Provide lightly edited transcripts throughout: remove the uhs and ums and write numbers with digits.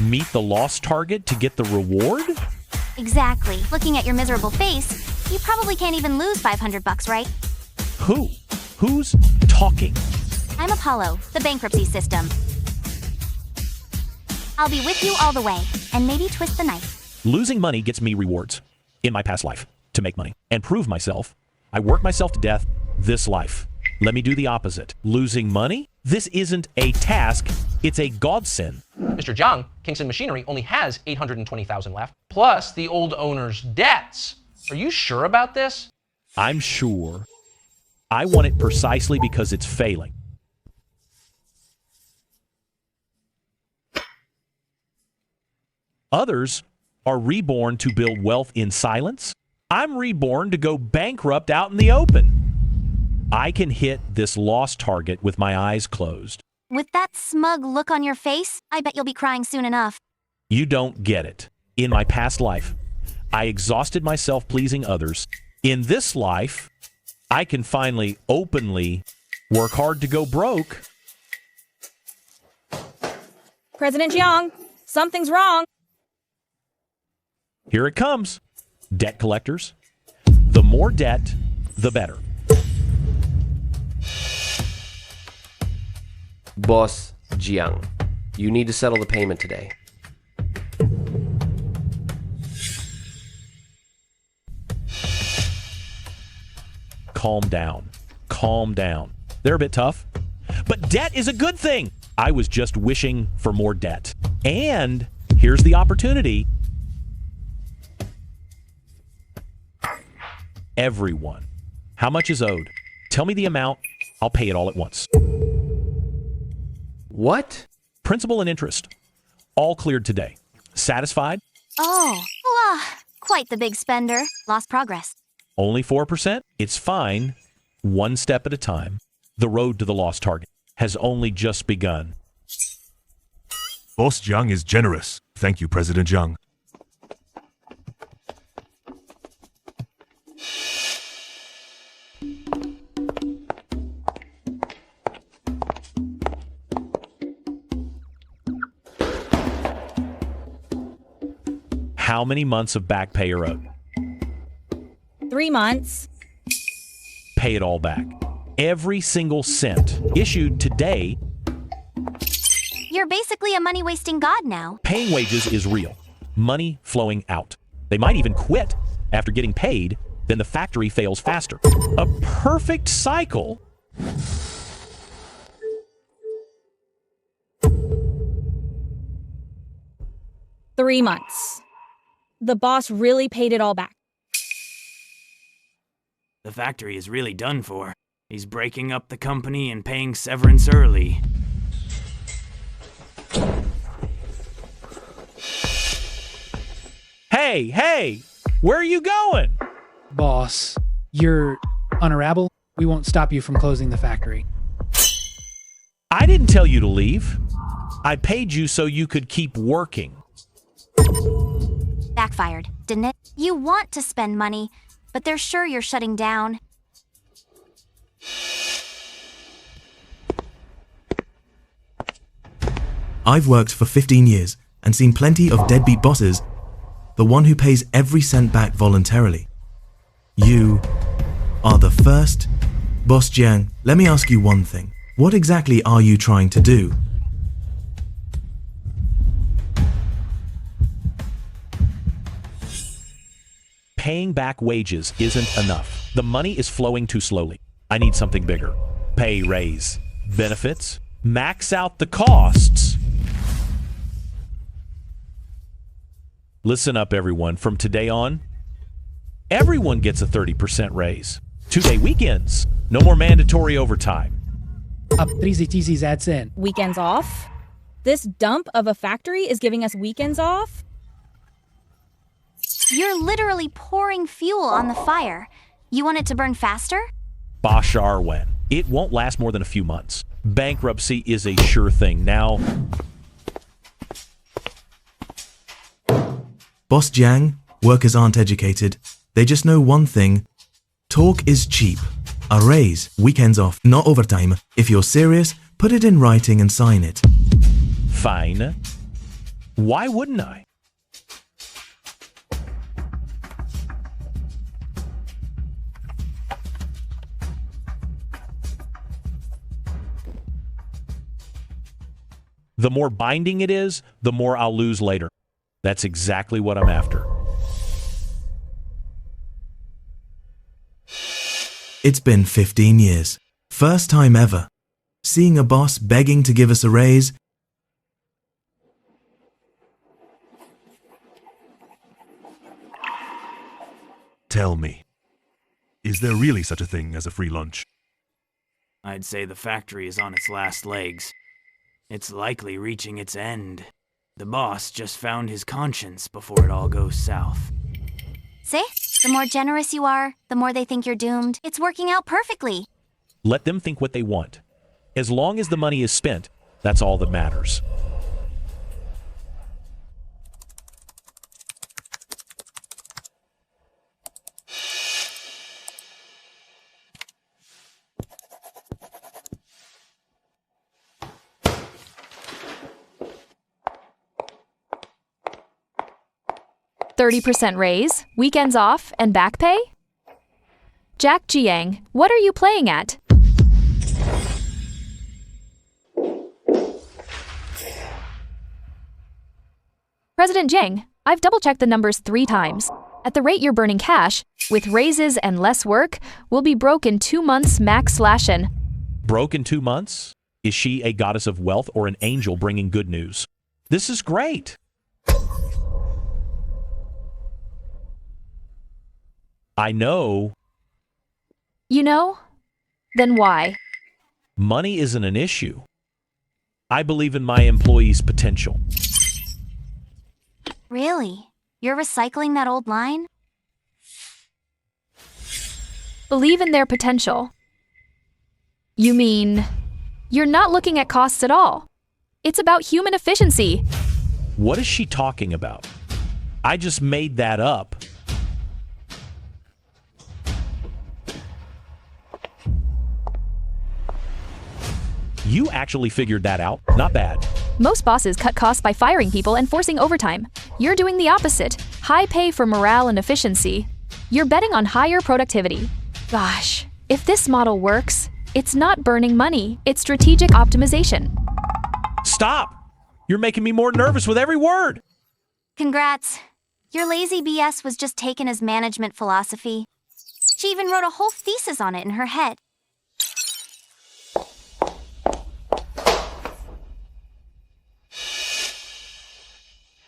Meet the loss target to get the reward? Exactly. Looking at your miserable face, you probably can't even lose $500, right? Who? Who's talking? I'm Apollo, the bankruptcy system. I'll be with you all the way, and maybe twist the knife. Losing money gets me rewards in my past life to make money and prove myself. I work myself to death this life. Let me do the opposite. Losing money? This isn't a task, it's a godsend. Mr. Jiang, Kingston Machinery only has $820,000 left, plus the old owner's debts. Are you sure about this? I'm sure. I want it precisely because it's failing. Others are reborn to build wealth in silence. I'm reborn to go bankrupt out in the open. I can hit this lost target with my eyes closed. With that smug look on your face, I bet you'll be crying soon enough. You don't get it. In my past life, I exhausted myself pleasing others. In this life, I can finally openly work hard to go broke. President Jiang, something's wrong. Here it comes. Debt collectors. The more debt, the better. Boss Jiang, you need to settle the payment today. Calm down. Calm down. They're a bit tough. But debt is a good thing. I was just wishing for more debt. And here's the opportunity. Everyone. How much is owed? Tell me the amount. I'll pay it all at once. What? Principal and interest. All cleared today. Satisfied? Oh, quite the big spender. Lost progress. Only 4%? It's fine. One step at a time. The road to the lost target has only just begun. Boss Jiang is generous. Thank you, President Jiang. How many months of back pay are owed? 3 months. Pay it all back. Every single cent issued today. You're basically a money-wasting god now. Paying wages is real. Money flowing out. They might even quit after getting paid, then the factory fails faster. A perfect cycle. Three months. The boss really paid it all back. The factory is really done for. He's breaking up the company and paying severance early. Hey, where are you going? Boss, you're honorable. We won't stop you from closing the factory. I didn't tell you to leave. I paid you so you could keep working. Backfired, didn't it? You want to spend money, but they're sure you're shutting down. I've worked for 15 years and seen plenty of deadbeat bosses. The one who pays every cent back voluntarily. You are the first. Boss Jiang, let me ask you one thing. What exactly are you trying to do? Paying back wages isn't enough. The money is flowing too slowly. I need something bigger. Pay raise. Benefits. Max out the costs. Listen up, everyone. From today on, everyone gets a 30% raise. 2-day weekends. No more mandatory overtime. Up 3 ZTCs adds in. Weekends off? This dump of a factory is giving us weekends off? You're literally pouring fuel on the fire. You want it to burn faster? Bashar Wen. It won't last more than a few months. Bankruptcy is a sure thing. Now, Boss Jiang, workers aren't educated. They just know one thing. Talk is cheap. A raise, weekends off, not overtime. If you're serious, put it in writing and sign it. fine. Why wouldn't I? The more binding it is, the more I'll lose later. That's exactly what I'm after. It's been 15 years. First time ever. Seeing a boss begging to give us a raise. Tell me, is there really such a thing as a free lunch? I'd say the factory is on its last legs. It's likely reaching its end. The boss just found his conscience before it all goes south. See? The more generous you are, the more they think you're doomed. It's working out perfectly. Let them think what they want. As long as the money is spent, that's all that matters. %30 raise, weekends off, and back pay? Jack Jiang, what are you playing at? President Jiang, I've double-checked the numbers 3 times. At the rate you're burning cash, with raises and less work, we'll be broke in 2 months max/n. Broke in 2 months? Is she a goddess of wealth or an angel bringing good news? This is great. I know. You know? Then why? Money isn't an issue. I believe in my employees' potential. Really? You're recycling that old line? Believe in their potential. You mean, you're not looking at costs at all. It's about human efficiency. What is she talking about? I just made that up. You actually figured that out. Not bad. Most bosses cut costs by firing people and forcing overtime. You're doing the opposite. High pay for morale and efficiency. You're betting on higher productivity. Gosh, if this model works, it's not burning money, it's strategic optimization. Stop! You're making me more nervous with every word. Congrats. Your lazy BS was just taken as management philosophy. She even wrote a whole thesis on it in her head.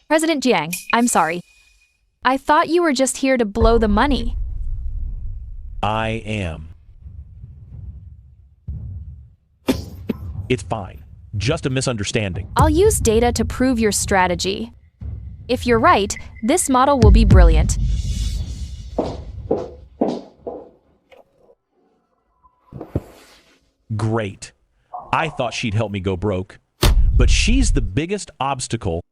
President Jiang, I'm sorry. I thought you were just here to blow the money. I am. It's fine. Just a misunderstanding. I'll use data to prove your strategy. If you're right, this model will be brilliant. Great. I thought she'd help me go broke, but she's the biggest obstacle.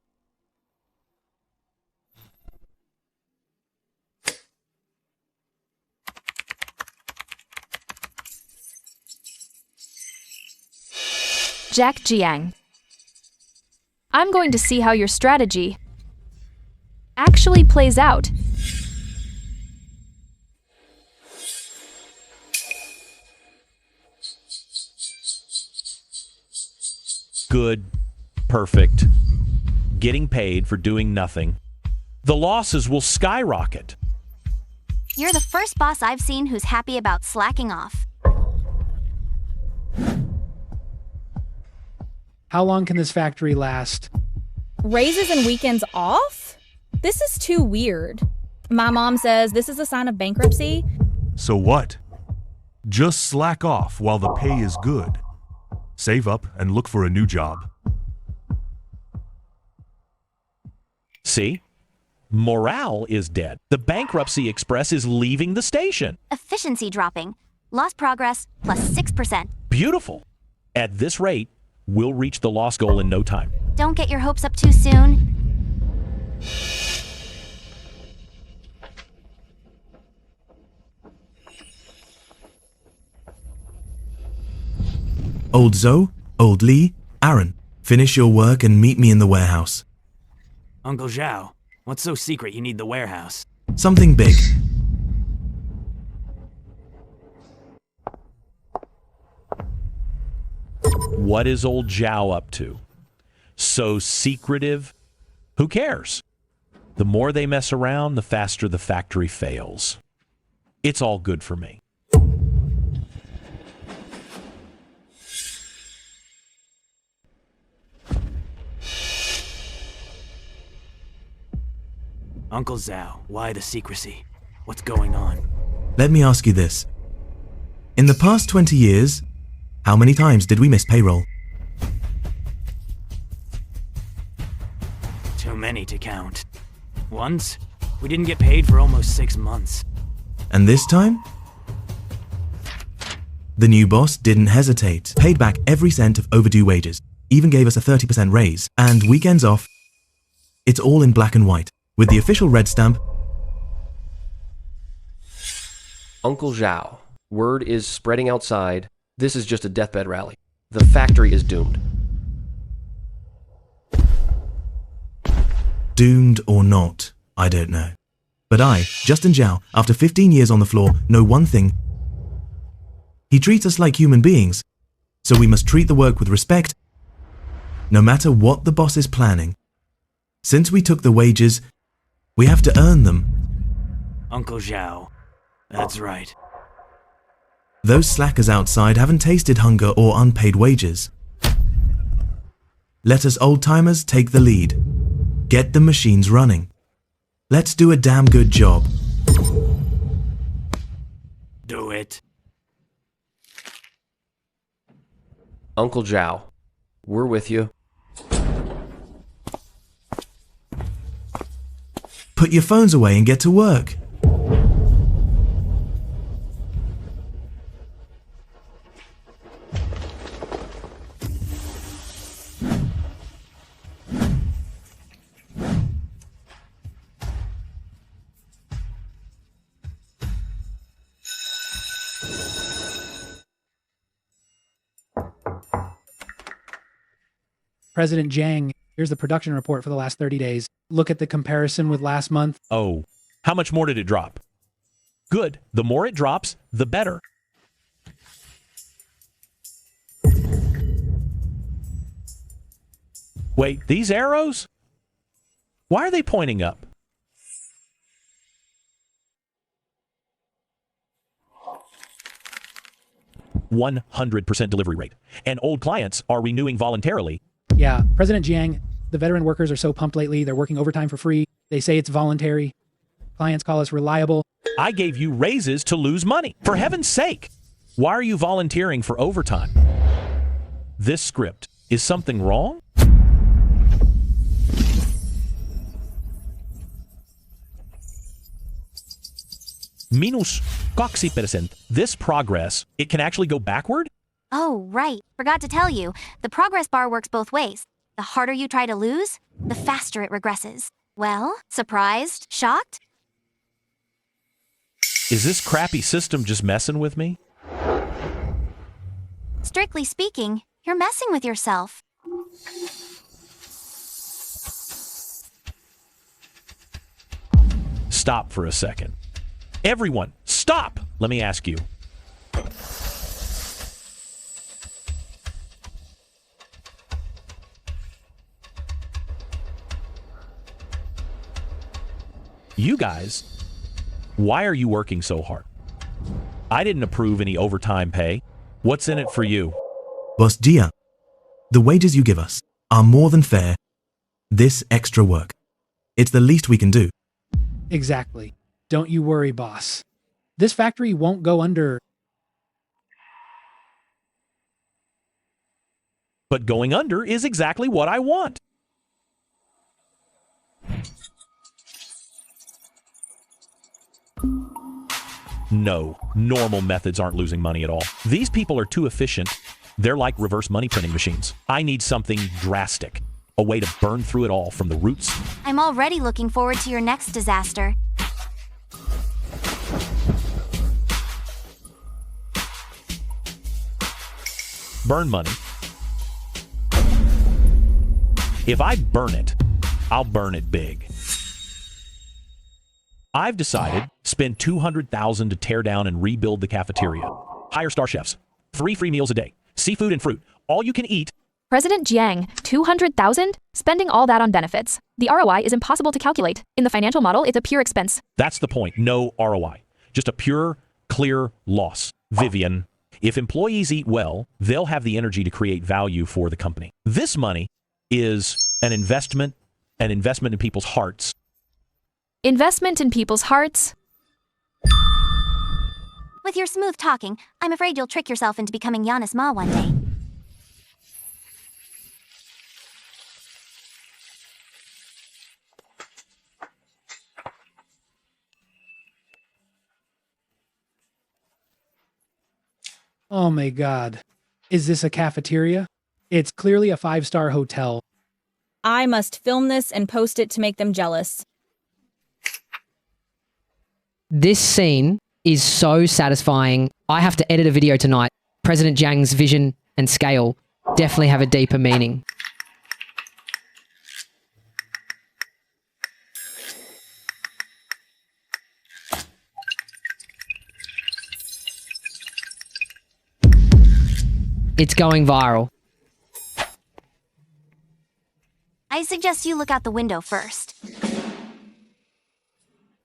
Jack Jiang. I'm going to see how your strategy actually plays out. Good. Perfect. Getting paid for doing nothing. The losses will skyrocket. You're the first boss I've seen who's happy about slacking off. How long can this factory last? Raises and weekends off? This is too weird. My mom says this is a sign of bankruptcy. So what? Just slack off while the pay is good. Save up and look for a new job. See? Morale is dead. The Bankruptcy Express is leaving the station. Efficiency dropping. Lost progress plus 6%. Beautiful. At this rate, we'll reach the loss goal in no time. Don't get your hopes up too soon. Old Zoe, Old Lee, Aaron, finish your work and meet me in the warehouse. Uncle Zhao, what's so secret you need the warehouse? Something big. What is old Zhao up to? So secretive? Who cares? The more they mess around, the faster the factory fails. It's all good for me. Uncle Zhao, why the secrecy? What's going on? Let me ask you this. In the past 20 years, how many times did we miss payroll? Too many to count. Once, we didn't get paid for almost 6 months. And this time? The new boss didn't hesitate, paid back every cent of overdue wages, even gave us a 30% raise, and weekends off. It's all in black and white, with the official red stamp. Uncle Zhao, word is spreading outside. This is just a deathbed rally. The factory is doomed. Doomed or not, I don't know. But I, Justin Zhao, after 15 years on the floor, know one thing. He treats us like human beings, so we must treat the work with respect, no matter what the boss is planning. Since we took the wages, we have to earn them. Uncle Zhao, that's right. Those slackers outside haven't tasted hunger or unpaid wages. Let us old-timers take the lead. Get the machines running. Let's do a damn good job. Do it. Uncle Zhao, we're with you. Put your phones away and get to work. President Jiang, here's the production report for the last 30 days. Look at the comparison with last month. Oh, how much more did it drop? Good. The more it drops, the better. Wait, these arrows? Why are they pointing up? %100% delivery rate. And old clients are renewing voluntarily. Yeah, President Jiang, the veteran workers are so pumped lately. They're working overtime for free. They say it's voluntary. Clients call us reliable. I gave you raises to lose money. For heaven's sake, why are you volunteering for overtime? This script, is something wrong? Minus 2%. This progress, it can actually go backward? Oh, right. Forgot to tell you. The progress bar works both ways. The harder you try to lose, the faster it regresses. Well, surprised? Shocked? Is this crappy system just messing with me? Strictly speaking, you're messing with yourself. Stop for a second. Everyone, stop! Let me ask you. You guys, why are you working so hard? I didn't approve any overtime pay. What's in it for you? Boss Jia, the wages you give us are more than fair. This extra work, it's the least we can do. Exactly. Don't you worry, boss. This factory won't go under. But going under is exactly what I want. No, normal methods aren't losing money at all. These people are too efficient. They're like reverse money printing machines. I need something drastic. A way to burn through it all from the roots. I'm already looking forward to your next disaster. Burn money. If I burn it, I'll burn it big. I've decided spend $200,000 to tear down and rebuild the cafeteria. Hire star chefs. 3 free meals a day. Seafood and fruit. All you can eat. President Jiang, 200,000? Spending all that on benefits. The ROI is impossible to calculate. In the financial model, it's a pure expense. That's the point. No ROI. Just a pure, clear loss. Vivian, if employees eat well, they'll have the energy to create value for the company. This money is an investment in people's hearts. Investment in people's hearts? With your smooth talking, I'm afraid you'll trick yourself into becoming Giannis Ma one day. Oh my god. Is this a cafeteria? It's clearly a 5-star hotel. I must film this and post it to make them jealous. This scene is so satisfying. I have to edit a video tonight. President Jiang's vision and scale definitely have a deeper meaning. It's going viral. I suggest you look out the window first.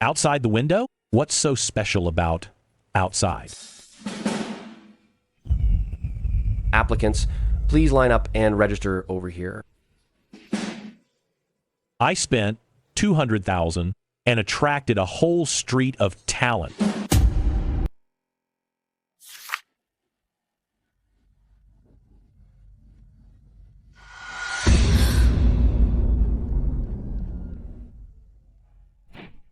Outside the window? What's so special about outside? Applicants, please line up and register over here. I spent $200,000 and attracted a whole street of talent.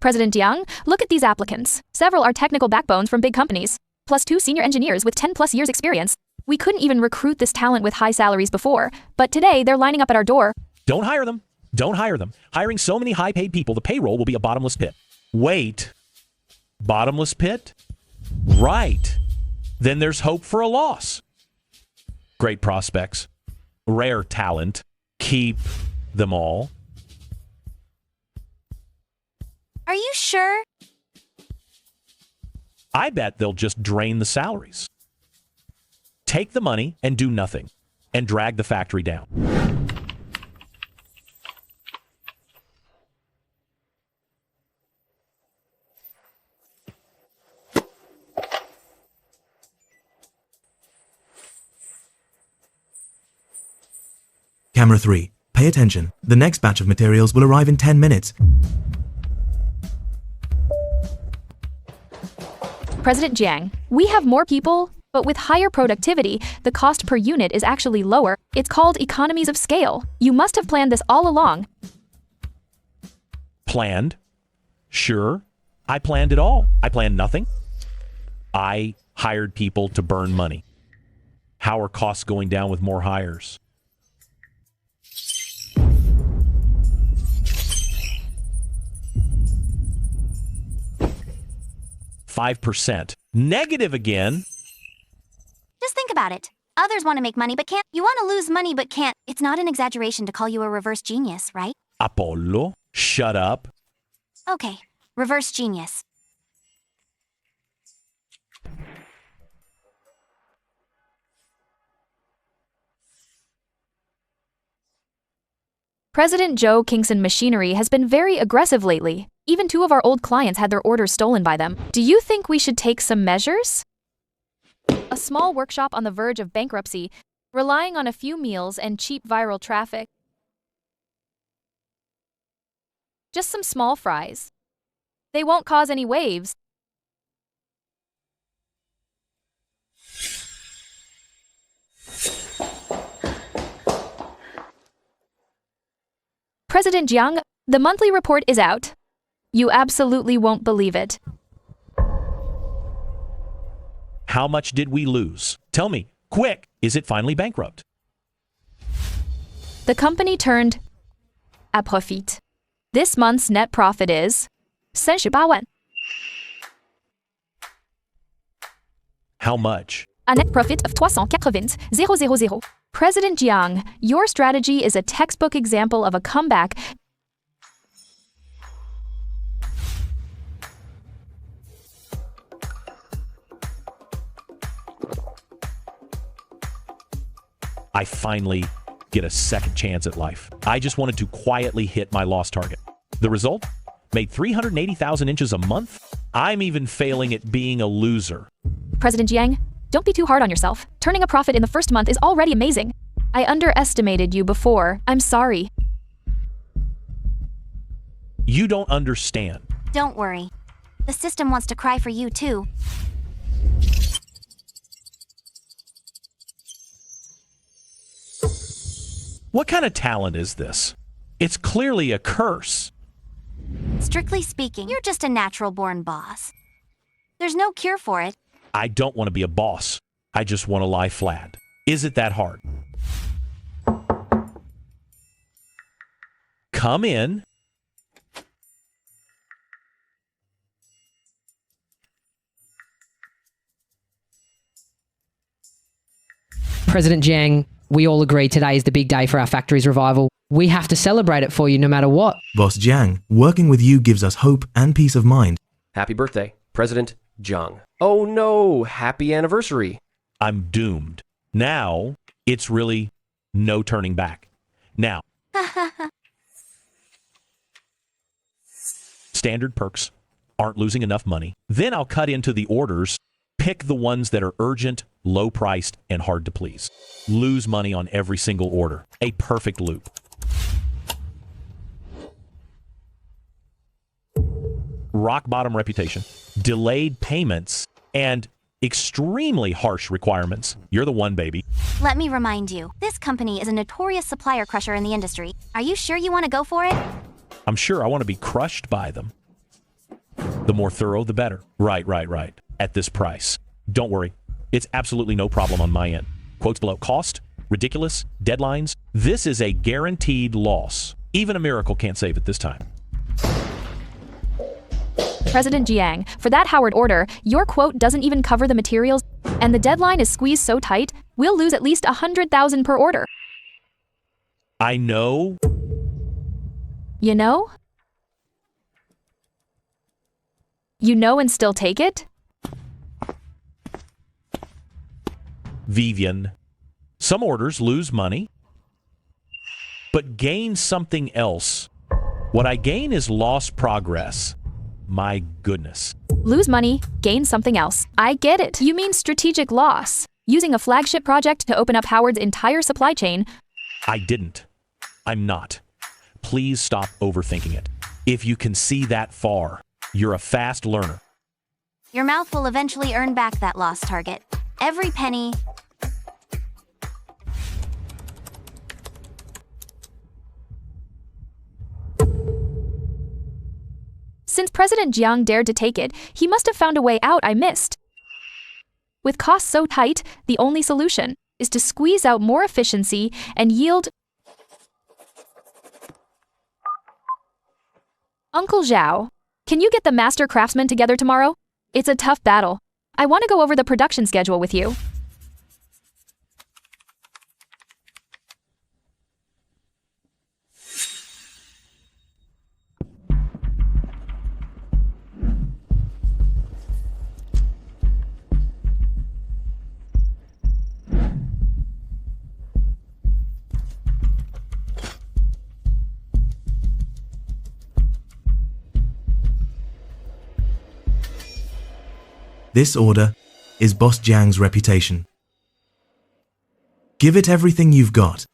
President Jiang, look at these applicants. Several are technical backbones from big companies, plus 2 senior engineers with 10+ years experience. We couldn't even recruit this talent with high salaries before, but today they're lining up at our door. Don't hire them. Don't hire them. Hiring so many high-paid people, the payroll will be a bottomless pit. Wait. Bottomless pit? Right. Then there's hope for a loss. Great prospects. Rare talent. Keep them all. Are you sure? I bet they'll just drain the salaries. Take the money and do nothing, and drag the factory down. Camera 3. Pay attention. The next batch of materials will arrive in 10 minutes. President Jiang, we have more people, but with higher productivity, the cost per unit is actually lower. It's called economies of scale. You must have planned this all along. Planned? Sure. I planned it all. I planned nothing. I hired people to burn money. How are costs going down with more hires? %. Negative again. Just think about it. Others want to make money but can't. You want to lose money but can't. It's not an exaggeration to call you a reverse genius, right? Apollo, shut up. Okay, reverse genius. President Joe Kingston Machinery has been very aggressive lately. Even 2 of our old clients had their orders stolen by them. Do you think we should take some measures? A small workshop on the verge of bankruptcy, relying on a few meals and cheap viral traffic. Just some small fries. They won't cause any waves. President Jiang, the monthly report is out. You absolutely won't believe it. How much did we lose? Tell me, quick, is it finally bankrupt? The company turned à profit. This month's net profit is 38万. How much? A net profit of 380,000. President Jiang, your strategy is a textbook example of a comeback. I finally get a second chance at life. I just wanted to quietly hit my loss target. The result? Made 380,000 inches a month? I'm even failing at being a loser. President Jiang, don't be too hard on yourself. Turning a profit in the first month is already amazing. I underestimated you before. I'm sorry. You don't understand. Don't worry. The system wants to cry for you, too. What kind of talent is this? It's clearly a curse. Strictly speaking, you're just a natural-born boss. There's no cure for it. I don't want to be a boss. I just want to lie flat. Is it that hard? Come in. President Jiang, we all agree today is the big day for our factory's revival. We have to celebrate it for you no matter what. Boss Jiang, working with you gives us hope and peace of mind. Happy birthday, President Jiang. Oh no, happy anniversary. I'm doomed. Now, it's really no turning back. Now, standard perks, aren't losing enough money. Then I'll cut into the orders, pick the ones that are urgent, low-priced, and hard to please. Lose money on every single order. A perfect loop. Rock bottom reputation, delayed payments, and extremely harsh requirements. You're the one, baby. Let me remind you, this company is a notorious supplier crusher in the industry. Are you sure you want to go for it? I'm sure I want to be crushed by them. The more thorough, the better. Right. At this price. Don't worry. It's absolutely no problem on my end. Quotes below. Cost? Ridiculous? Deadlines? This is a guaranteed loss. Even a miracle can't save it this time. President Jiang, for that Howard order, your quote doesn't even cover the materials, and the deadline is squeezed so tight, we'll lose at least 100,000 per order. I know. You know? You know and still take it? Vivian, some orders lose money, but gain something else. What I gain is lost progress. My goodness. Lose money, gain something else. I get it. You mean strategic loss. Using a flagship project to open up Howard's entire supply chain. I didn't. I'm not. Please stop overthinking it. If you can see that far, you're a fast learner. Your mouth will eventually earn back that lost target. Every penny. Since President Jiang dared to take it, he must have found a way out I missed. With costs so tight, the only solution is to squeeze out more efficiency and yield. Uncle Zhao, can you get the master craftsmen together tomorrow? It's a tough battle. I want to go over the production schedule with you. This order is Boss Jiang's reputation. Give it everything you've got.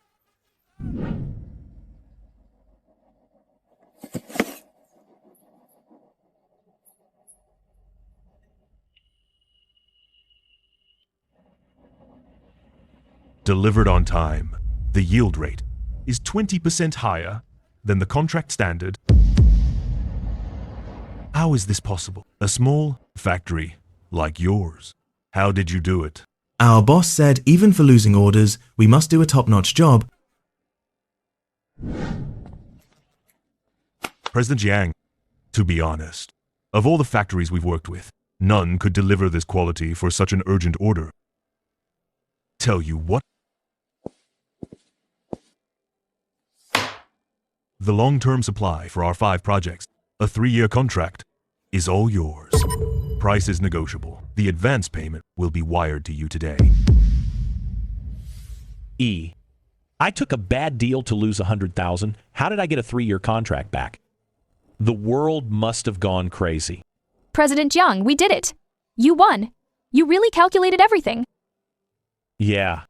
Delivered on time. The yield rate is 20% higher than the contract standard. How is this possible? A small factory like yours. How did you do it? Our boss said even for losing orders, we must do a top-notch job. President Jiang, to be honest, of all the factories we've worked with, none could deliver this quality for such an urgent order. Tell you what. The long-term supply for our 5 projects, a 3-year contract, is all yours. Price is negotiable. The advance payment will be wired to you today. E. I took a bad deal to lose 100,000. How did I get a 3-year contract back? The world must have gone crazy. President Jiang, we did it. You won. You really calculated everything. Yeah.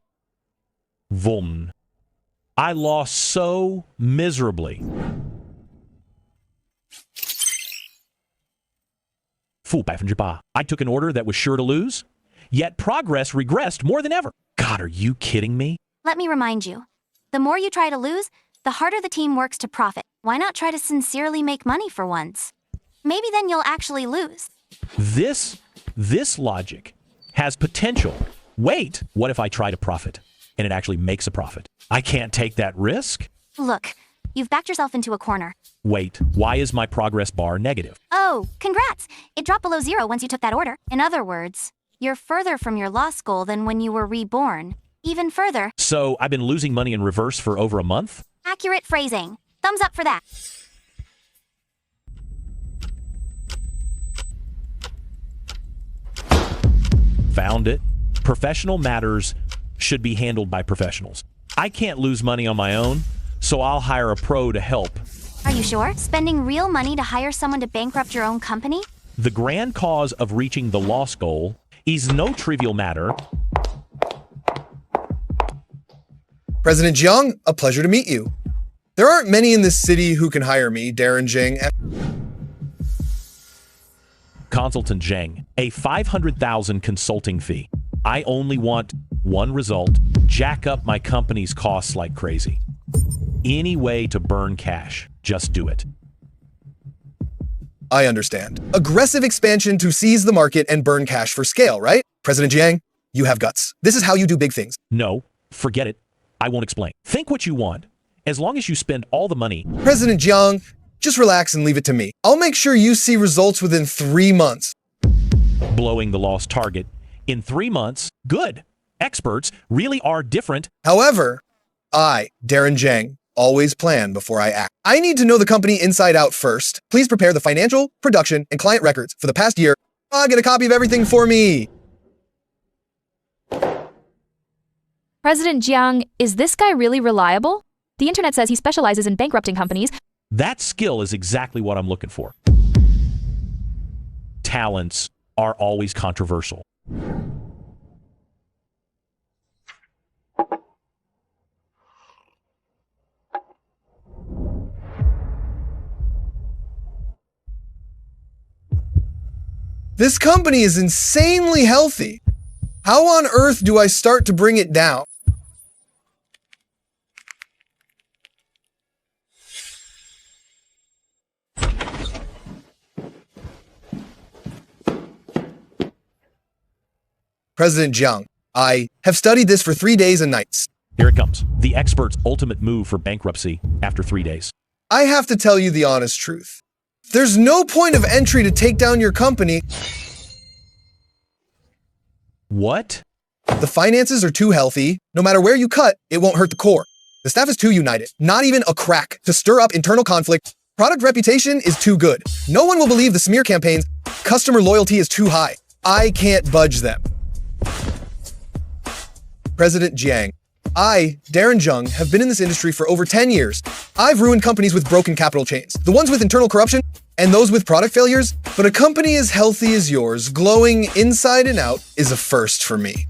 Vum. I lost so miserably. Fu 8%. I took an order that was sure to lose, yet progress regressed more than ever. God, are you kidding me? Let me remind you. The more you try to lose, the harder the team works to profit. Why not try to sincerely make money for once? Maybe then you'll actually lose. This logic has potential. Wait, what if I try to profit and it actually makes a profit? I can't take that risk. Look, you've backed yourself into a corner. Wait, why is my progress bar negative? Oh, congrats! It dropped below 0 once you took that order. In other words, you're further from your loss goal than when you were reborn. Even further. So I've been losing money in reverse for over a month? Accurate phrasing. Thumbs up for that. Found it. Professional matters should be handled by professionals. I can't lose money on my own, so I'll hire a pro to help. Are you sure? Spending real money to hire someone to bankrupt your own company? The grand cause of reaching the loss goal is no trivial matter. President Jiang, a pleasure to meet you. There aren't many in this city who can hire me, Darren Jing. Consultant Zhang, a 500,000 consulting fee. I only want one result: jack up my company's costs like crazy. Any way to burn cash, just do it. I understand. Aggressive expansion to seize the market and burn cash for scale, right? President Jiang, you have guts. This is how you do big things. No, forget it. I won't explain. Think what you want. As long as you spend all the money. President Jiang, just relax and leave it to me. I'll make sure you see results within 3 months. Blowing the lost target in 3 months, good. Experts really are different. However, I, Darren Jang, always plan before I act. I need to know the company inside out first. Please prepare the financial, production, and client records for the past year. Get a copy of everything for me. President Jiang, is this guy really reliable? The internet says he specializes in bankrupting companies. That skill is exactly what I'm looking for. Talents are always controversial. This company is insanely healthy. How on earth do I start to bring it down? President Jiang, I have studied this for 3 days and nights. Here it comes. The expert's ultimate move for bankruptcy after 3 days. I have to tell you the honest truth. There's no point of entry to take down your company. What? The finances are too healthy. No matter where you cut, it won't hurt the core. The staff is too united. Not even a crack to stir up internal conflict. Product reputation is too good. No one will believe the smear campaigns. Customer loyalty is too high. I can't budge them. President Jiang, I, Darren Jung, have been in this industry for over 10 years. I've ruined companies with broken capital chains, the ones with internal corruption, and those with product failures. But a company as healthy as yours, glowing inside and out, is a first for me.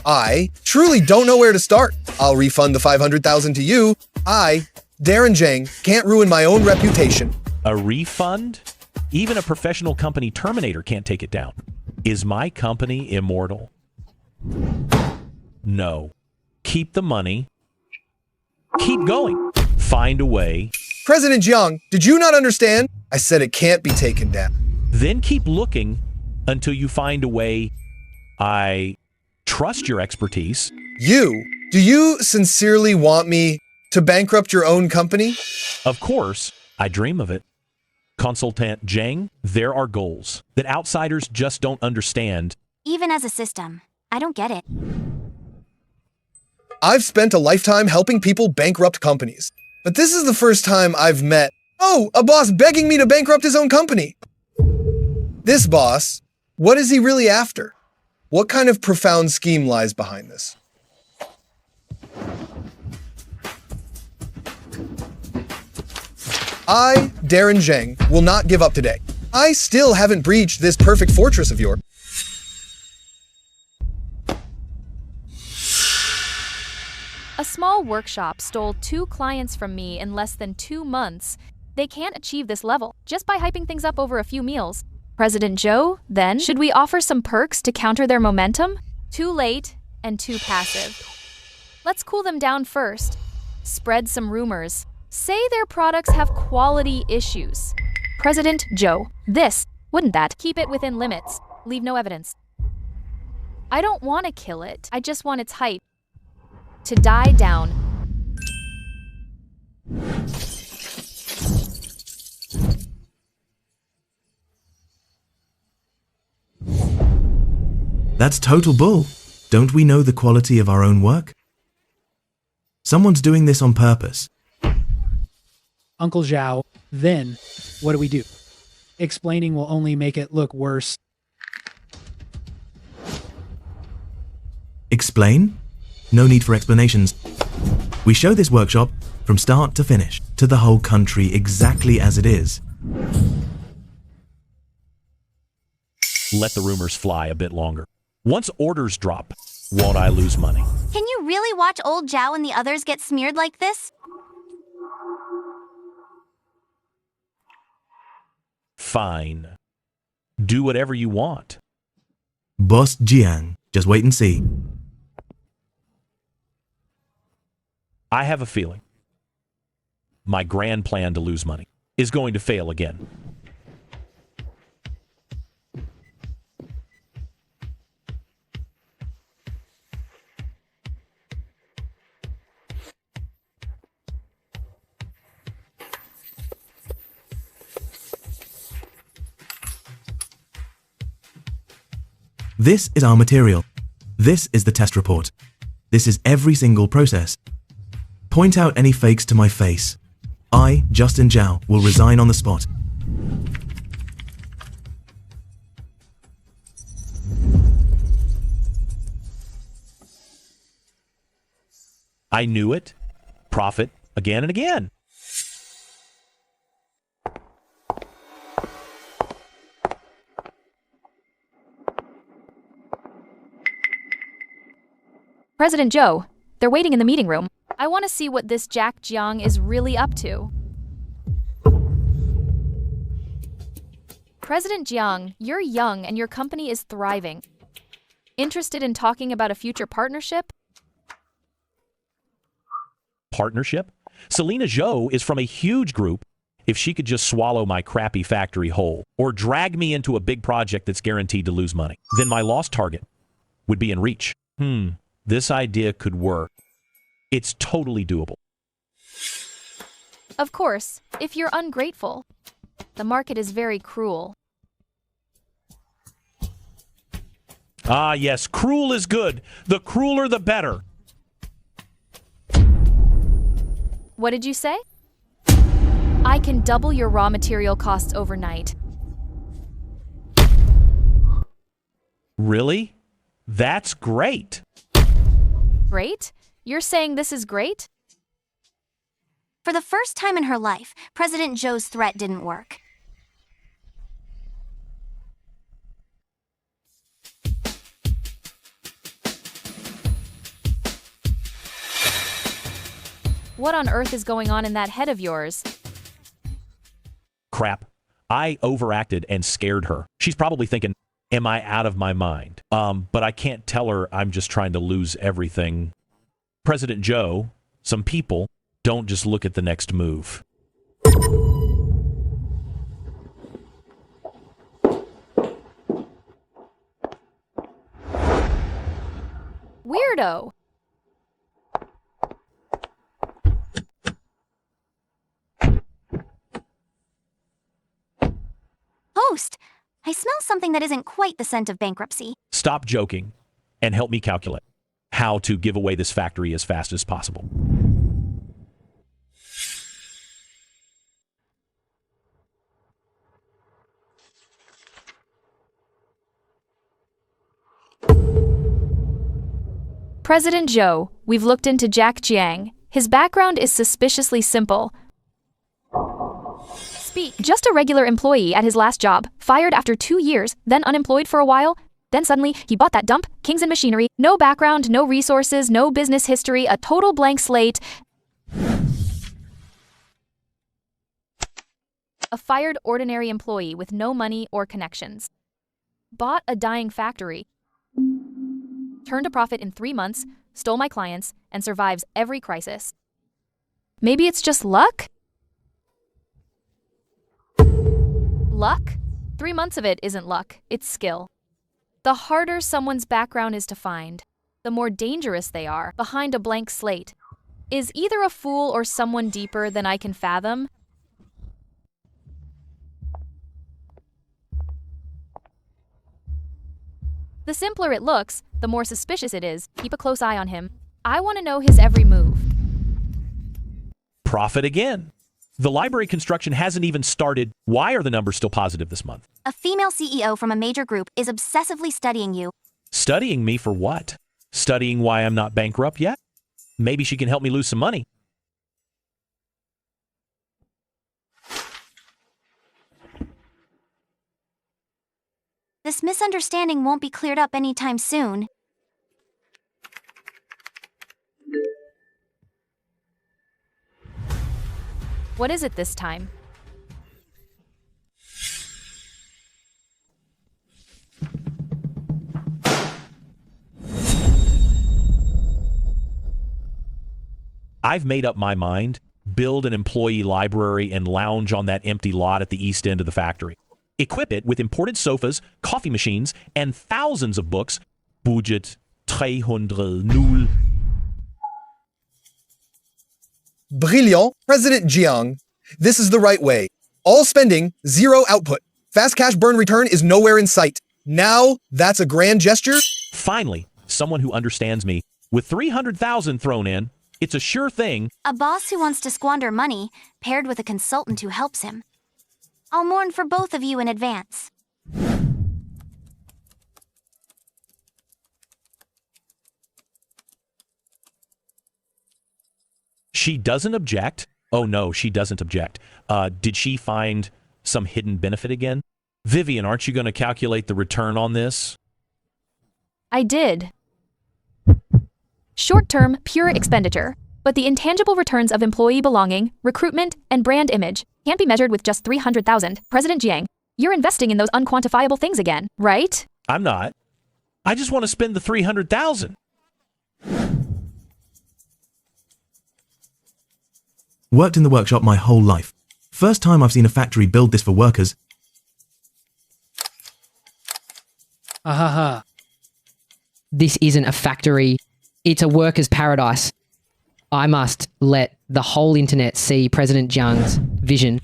I truly don't know where to start. I'll refund the 500,000 to you. I, Darren Jang, can't ruin my own reputation. A refund? Even a professional company terminator can't take it down. Is my company immortal? No. Keep the money. Keep going. Find a way. President Jiang, did you not understand? I said it can't be taken down. Then keep looking until you find a way. I trust your expertise. Do you sincerely want me to bankrupt your own company? Of course. I dream of it. Consultant Zhang, there are goals that outsiders just don't understand. Even as a system, I don't get it. I've spent a lifetime helping people bankrupt companies. But this is the first time I've met, a boss begging me to bankrupt his own company. This boss, what is he really after? What kind of profound scheme lies behind this? I, Darren Zhang, will not give up today. I still haven't breached this perfect fortress of yours. A small workshop stole 2 clients from me in less than 2 months. They can't achieve this level just by hyping things up over a few meals. President Joe, then, should we offer some perks to counter their momentum? Too late and too passive. Let's cool them down first. Spread some rumors. Say their products have quality issues. President Joe, this, wouldn't that? Keep it within limits. Leave no evidence. I don't want to kill it. I just want its hype to die down. That's total bull. Don't we know the quality of our own work? Someone's doing this on purpose. Uncle Zhao, then what do we do? Explaining will only make it look worse. Explain? No need for explanations. We show this workshop from start to finish to the whole country exactly as it is. Let the rumors fly a bit longer. Once orders drop, won't I lose money? Can you really watch old Zhao and the others get smeared like this? Fine. Do whatever you want. Boss Jiang, just wait and see. I have a feeling my grand plan to lose money is going to fail again. This is our material. This is the test report. This is every single process. Point out any fakes to my face. I, Justin Zhao, will resign on the spot. I knew it. Profit again and again. President Joe, they're waiting in the meeting room. I want to see what this Jack Jiang is really up to. President Jiang, you're young and your company is thriving. Interested in talking about a future partnership? Partnership? Selena Zhou is from a huge group. If she could just swallow my crappy factory whole or drag me into a big project that's guaranteed to lose money, then my lost target would be in reach. This idea could work. It's totally doable. Of course, if you're ungrateful. The market is very cruel. Ah, yes, cruel is good. The crueler, the better. What did you say? I can double your raw material costs overnight. Really? That's great. Great? You're saying this is great? For the first time in her life, President Zhou's threat didn't work. What on earth is going on in that head of yours? Crap. I overacted and scared her. She's probably thinking, am I out of my mind? But I can't tell her I'm just trying to lose everything. President Joe, some people don't just look at the next move. Weirdo! Host, I smell something that isn't quite the scent of bankruptcy. Stop joking and help me calculate how to give away this factory as fast as possible. President Joe, we've looked into Jack Jiang. His background is suspiciously simple. speak. Just a regular employee at his last job, fired after 2 years, then unemployed for a while. Then suddenly, he bought that dump, Kings and Machinery. No background, no resources, no business history, a total blank slate. A fired ordinary employee with no money or connections. Bought a dying factory. Turned a profit in 3 months, stole my clients, and survives every crisis. Maybe it's just luck? Luck? 3 months of it isn't luck, it's skill. The harder someone's background is to find, the more dangerous they are behind a blank slate. Is either a fool or someone deeper than I can fathom? The simpler it looks, the more suspicious it is. Keep a close eye on him. I want to know his every move. Profit again. The library construction hasn't even started. Why are the numbers still positive this month? A female CEO from a major group is obsessively studying you. Studying me for what? Studying why I'm not bankrupt yet? Maybe she can help me lose some money. This misunderstanding won't be cleared up anytime soon. What is it this time? I've made up my mind. Build an employee library and lounge on that empty lot at the east end of the factory. Equip it with imported sofas, coffee machines, and thousands of books. Budget 300 Brilliant, President Jiang. This is the right way. All spending, zero output. Fast cash burn return is nowhere in sight. Now, that's a grand gesture? Finally, someone who understands me. With 300,000 thrown in, it's a sure thing. A boss who wants to squander money, paired with a consultant who helps him. I'll mourn for both of you in advance. She doesn't object. Oh no, she doesn't object. Did she find some hidden benefit again? Vivian, aren't you going to calculate the return on this? I did. Short-term, pure expenditure. But the intangible returns of employee belonging, recruitment, and brand image can't be measured with just 300,000. President Jiang, you're investing in those unquantifiable things again, right? I'm not. I just want to spend the 300,000. Worked in the workshop my whole life. First time I've seen a factory build this for workers. Ahaha. This isn't a factory. It's a worker's paradise. I must let the whole internet see President Jiang's vision.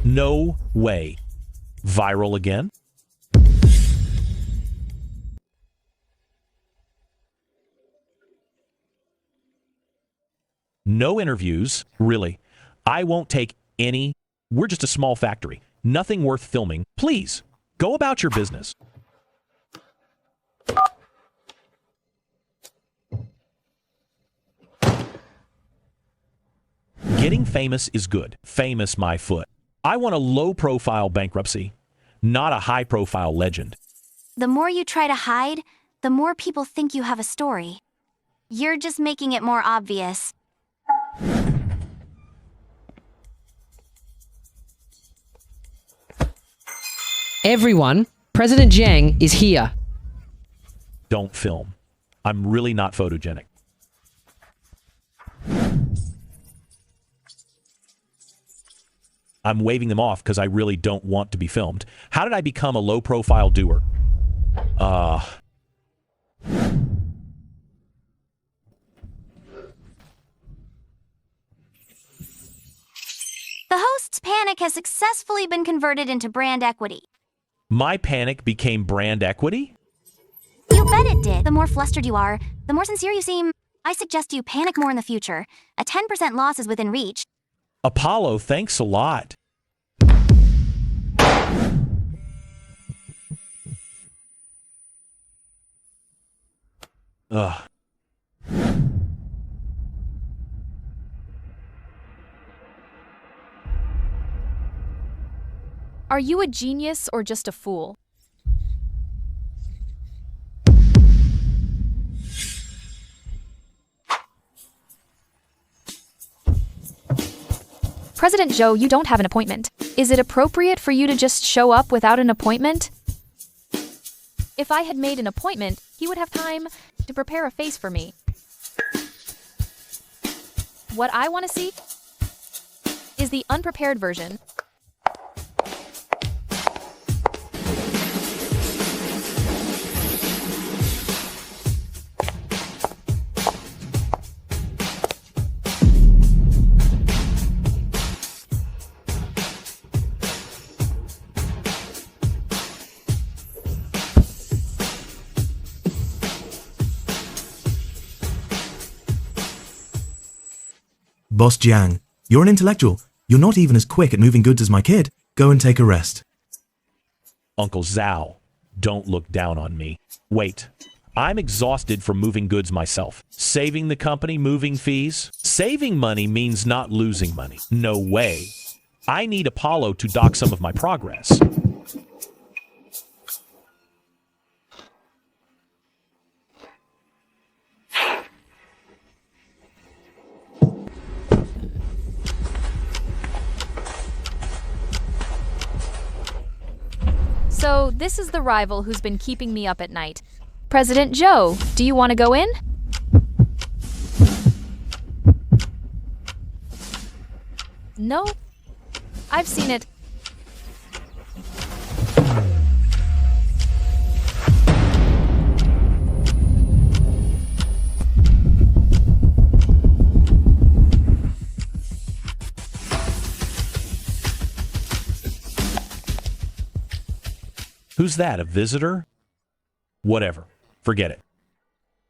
No way. Viral again? No interviews, really. I won't take any. We're just a small factory. Nothing worth filming. Please, go about your business. Getting famous is good. Famous my foot. I want a low-profile bankruptcy, not a high-profile legend. The more you try to hide, the more people think you have a story. You're just making it more obvious. Everyone, President Jiang is here. Don't film. I'm really not photogenic. I'm waving them off because I really don't want to be filmed. How did I become a low-profile doer? The host's panic has successfully been converted into brand equity. My panic became brand equity? You bet it did. The more flustered you are, the more sincere you seem. I suggest you panic more in the future. A 10% loss is within reach. Apollo, thanks a lot. Ugh. Are you a genius or just a fool? President Joe, you don't have an appointment. Is it appropriate for you to just show up without an appointment? If I had made an appointment, he would have time to prepare a face for me. What I want to see is the unprepared version. Boss Jiang, you're an intellectual. You're not even as quick at moving goods as my kid. Go and take a rest. Uncle Zhao, don't look down on me. Wait, I'm exhausted from moving goods myself. Saving the company, moving fees? Saving money means not losing money. No way. I need Apollo to dock some of my progress. So, this is the rival who's been keeping me up at night. President Joe, do you want to go in? No? I've seen it. Who's that, a visitor? Whatever. Forget it.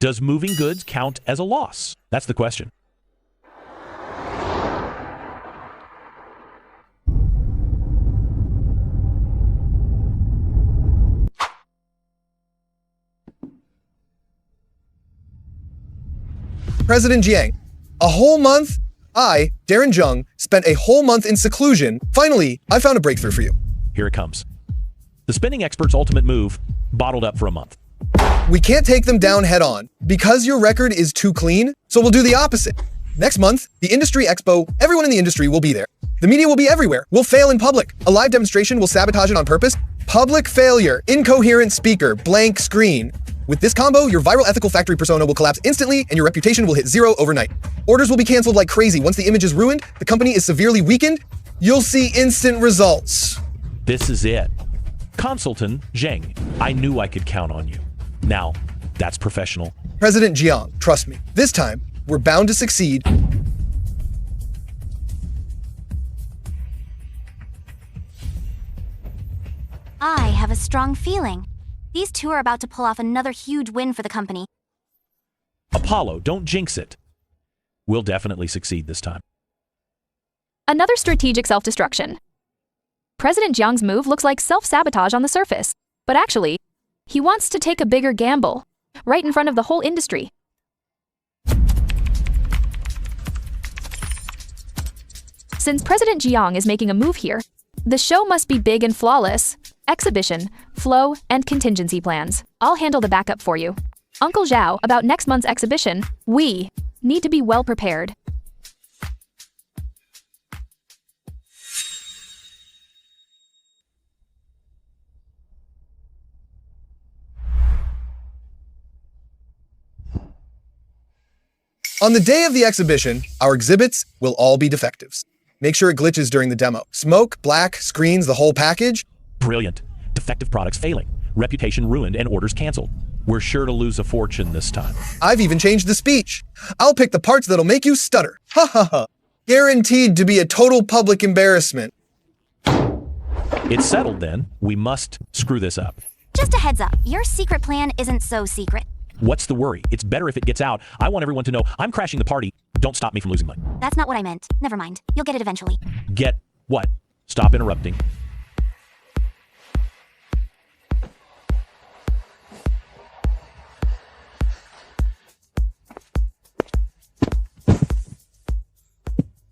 Does moving goods count as a loss? That's the question. President Jiang, a whole month? I, Darren Jung, spent a whole month in seclusion. Finally, I found a breakthrough for you. Here it comes. The spinning expert's ultimate move, bottled up for a month. We can't take them down head on because your record is too clean, so we'll do the opposite. Next month, the Industry Expo, everyone in the industry will be there. The media will be everywhere. We'll fail in public. A live demonstration will sabotage it on purpose. Public failure, incoherent speaker, blank screen. With this combo, your viral ethical factory persona will collapse instantly and your reputation will hit zero overnight. Orders will be canceled like crazy. Once the image is ruined, the company is severely weakened, you'll see instant results. This is it. Consultant Zheng, I knew I could count on you. Now, that's professional. President Jiang, trust me. This time, we're bound to succeed. I have a strong feeling. These two are about to pull off another huge win for the company. Apollo, don't jinx it. We'll definitely succeed this time. Another strategic self-destruction. President Jiang's move looks like self-sabotage on the surface, but actually, he wants to take a bigger gamble, right in front of the whole industry. Since President Jiang is making a move here, the show must be big and flawless. Exhibition, flow, and contingency plans. I'll handle the backup for you. Uncle Zhao, about next month's exhibition, we need to be well prepared. On the day of the exhibition, our exhibits will all be defectives. Make sure it glitches during the demo. Smoke, black, screens, the whole package. Brilliant. Defective products failing. Reputation ruined and orders canceled. We're sure to lose a fortune this time. I've even changed the speech. I'll pick the parts that'll make you stutter. Ha ha ha. Guaranteed to be a total public embarrassment. It's settled then. We must screw this up. Just a heads up, your secret plan isn't so secret. What's the worry? It's better if it gets out. I want everyone to know I'm crashing the party. Don't stop me from losing money. That's not what I meant. Never mind. You'll get it eventually. Get what? Stop interrupting.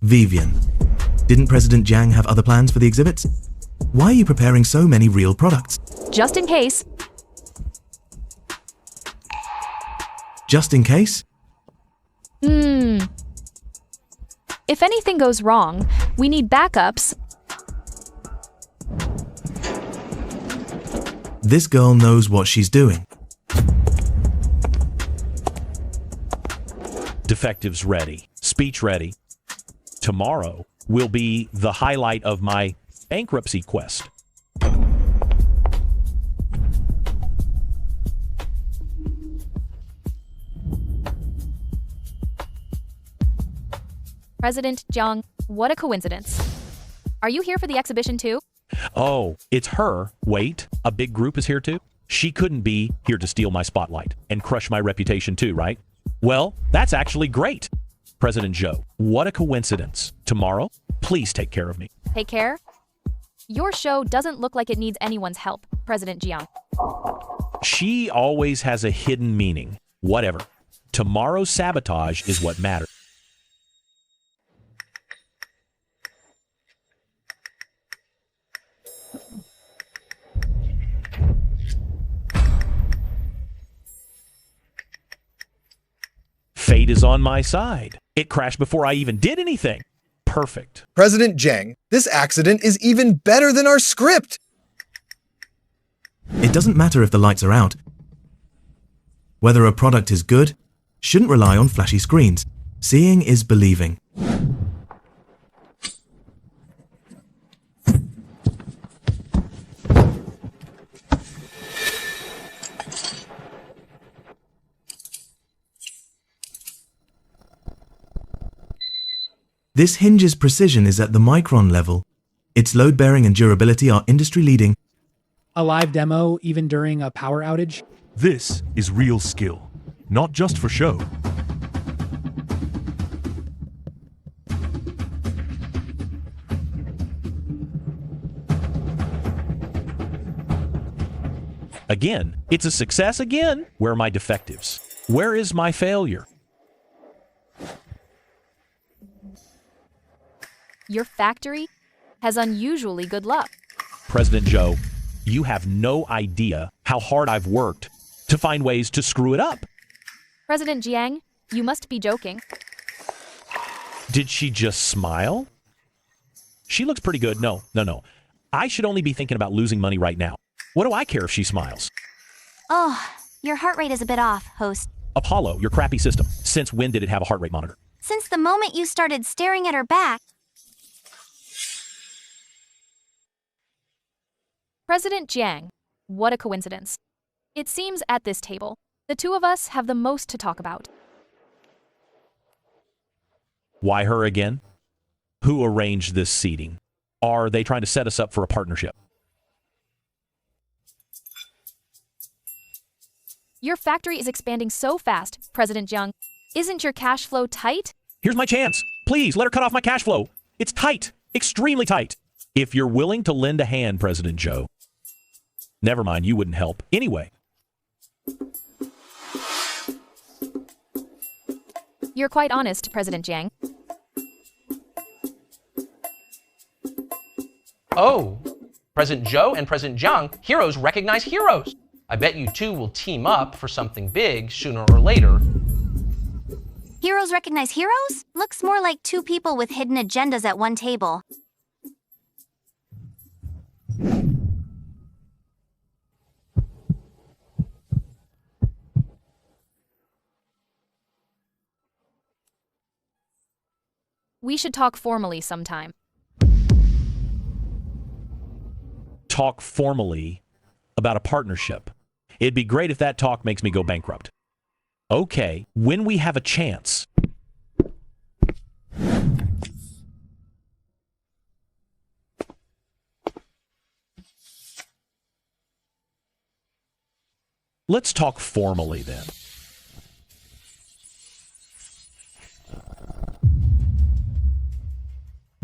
Vivian. Didn't President Jiang have other plans for the exhibits? Why are you preparing so many real products? Just in case. Just in case? If anything goes wrong, we need backups. This girl knows what she's doing. Defectives ready. Speech ready. Tomorrow will be the highlight of my bankruptcy quest. President Jiang, what a coincidence. Are you here for the exhibition too? Oh, it's her. Wait, a big group is here too? She couldn't be here to steal my spotlight and crush my reputation too, right? Well, that's actually great. President Joe, what a coincidence. Tomorrow, please take care of me. Take care. Your show doesn't look like it needs anyone's help, President Jiang. She always has a hidden meaning. Whatever. Tomorrow's sabotage is what matters. Fate is on my side. It crashed before I even did anything. Perfect. President Jiang, this accident is even better than our script. It doesn't matter if the lights are out. Whether a product is good shouldn't rely on flashy screens. Seeing is believing. This hinge's precision is at the micron level. Its load bearing and durability are industry leading. A live demo even during a power outage. This is real skill, not just for show. Again, it's a success again. Where are my defectives? Where is my failure? Your factory has unusually good luck. President Joe, you have no idea how hard I've worked to find ways to screw it up. President Jiang, you must be joking. Did she just smile? She looks pretty good. No. I should only be thinking about losing money right now. What do I care if she smiles? Oh, your heart rate is a bit off, host. Apollo, your crappy system. Since when did it have a heart rate monitor? Since the moment you started staring at her back. President Jiang, what a coincidence. It seems at this table, the two of us have the most to talk about. Why her again? Who arranged this seating? Are they trying to set us up for a partnership? Your factory is expanding so fast, President Jiang. Isn't your cash flow tight? Here's my chance. Please, let her cut off my cash flow. It's tight. Extremely tight. If you're willing to lend a hand, President Joe. Never mind, you wouldn't help. Anyway. You're quite honest, President Jiang. Oh, President Joe and President Jiang, heroes recognize heroes. I bet you two will team up for something big sooner or later. Heroes recognize heroes? Looks more like two people with hidden agendas at one table. We should talk formally sometime. Talk formally about a partnership. It'd be great if that talk makes me go bankrupt. Okay, when we have a chance. Let's talk formally then.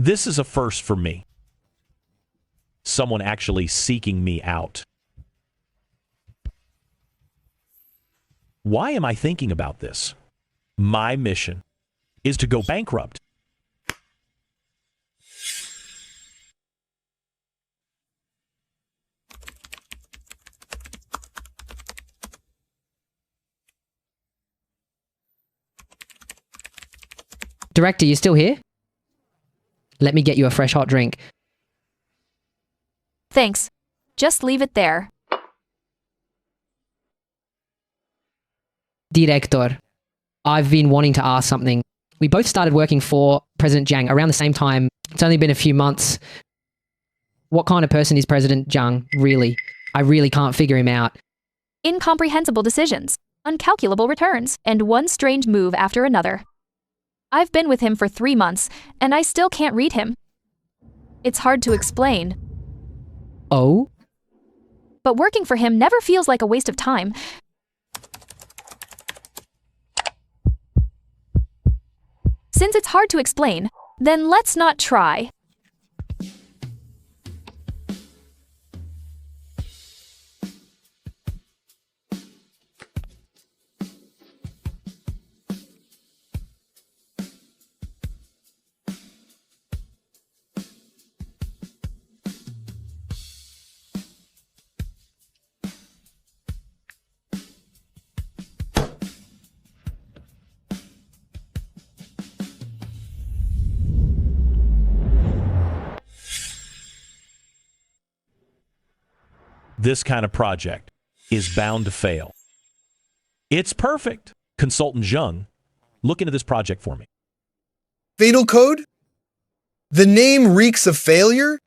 This is a first for me. Someone actually seeking me out. Why am I thinking about this? My mission is to go bankrupt. Director, you still here? Let me get you a fresh hot drink. Thanks. Just leave it there. Director, I've been wanting to ask something. We both started working for President Jiang around the same time. It's only been a few months. What kind of person is President Jiang, really? I really can't figure him out. Incomprehensible decisions, uncalculable returns, and one strange move after another. I've been with him for 3 months, and I still can't read him. It's hard to explain. Oh? But working for him never feels like a waste of time. Since it's hard to explain, then let's not try. This kind of project is bound to fail. It's perfect. Consultant Zheng, look into this project for me. Fatal Code? The name reeks of failure?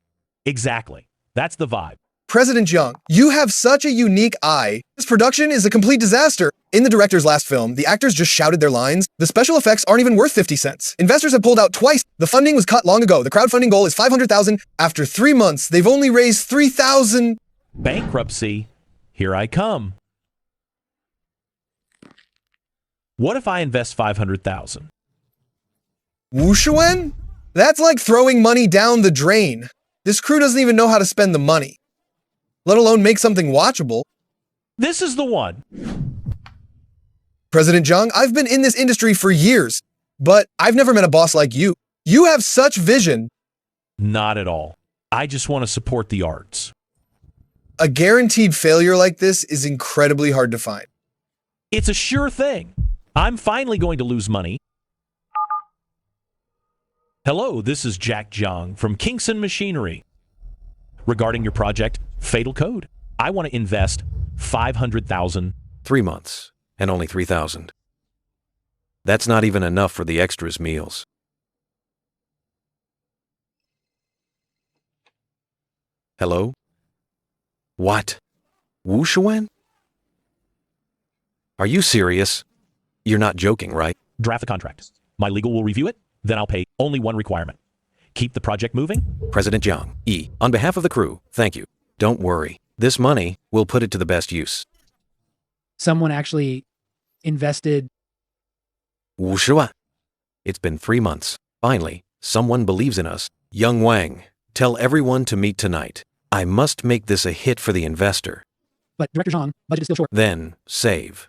Exactly. That's the vibe. President Jiang, you have such a unique eye. This production is a complete disaster. In the director's last film, the actors just shouted their lines. The special effects aren't even worth 50 cents. Investors have pulled out twice. The funding was cut long ago. The crowdfunding goal is 500,000. After 3 months, they've only raised 3,000. Bankruptcy, here I come. What if I invest 500,000? Wuxuan? That's like throwing money down the drain. This crew doesn't even know how to spend the money, let alone make something watchable. This is the one. President Jiang, I've been in this industry for years, but I've never met a boss like you. You have such vision. Not at all. I just want to support the arts. A guaranteed failure like this is incredibly hard to find. It's a sure thing. I'm finally going to lose money. Hello, this is Jack Jiang from Kingston Machinery. Regarding your project, Fatal Code, I want to invest 500,000. 3 months, and only 3,000. That's not even enough for the extras meals. Hello? What? Wuxuan? Are you serious? You're not joking, right? Draft the contract. My legal will review it, then I'll pay only one requirement. Keep the project moving. President Jiang, E. On behalf of the crew, thank you. Don't worry. This money, we'll put it to the best use. Someone actually invested. Wuxuan. It's been 3 months. Finally, someone believes in us. Young Wang, tell everyone to meet tonight. I must make this a hit for the investor. But Director Zhang, budget is still short. Then, save.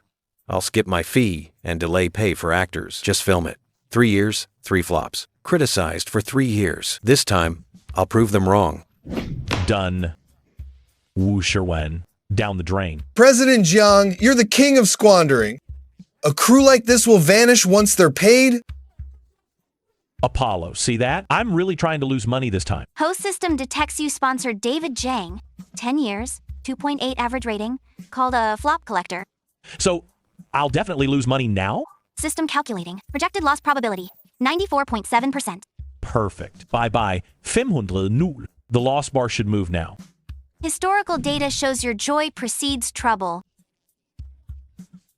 I'll skip my fee and delay pay for actors. Just film it. 3 years, 3 flops. Criticized for 3 years. This time, I'll prove them wrong. Done. Wu Shiwen, down the drain. President Jiang, you're the king of squandering. A crew like this will vanish once they're paid? Apollo, see that? I'm really trying to lose money this time. Host system detects you sponsored David Jiang, 10 years, 2.8 average rating, called a flop collector. So, I'll definitely lose money now? System calculating. Projected loss probability, 94.7%. Perfect. Bye-bye. 500 The loss bar should move now. Historical data shows your joy precedes trouble.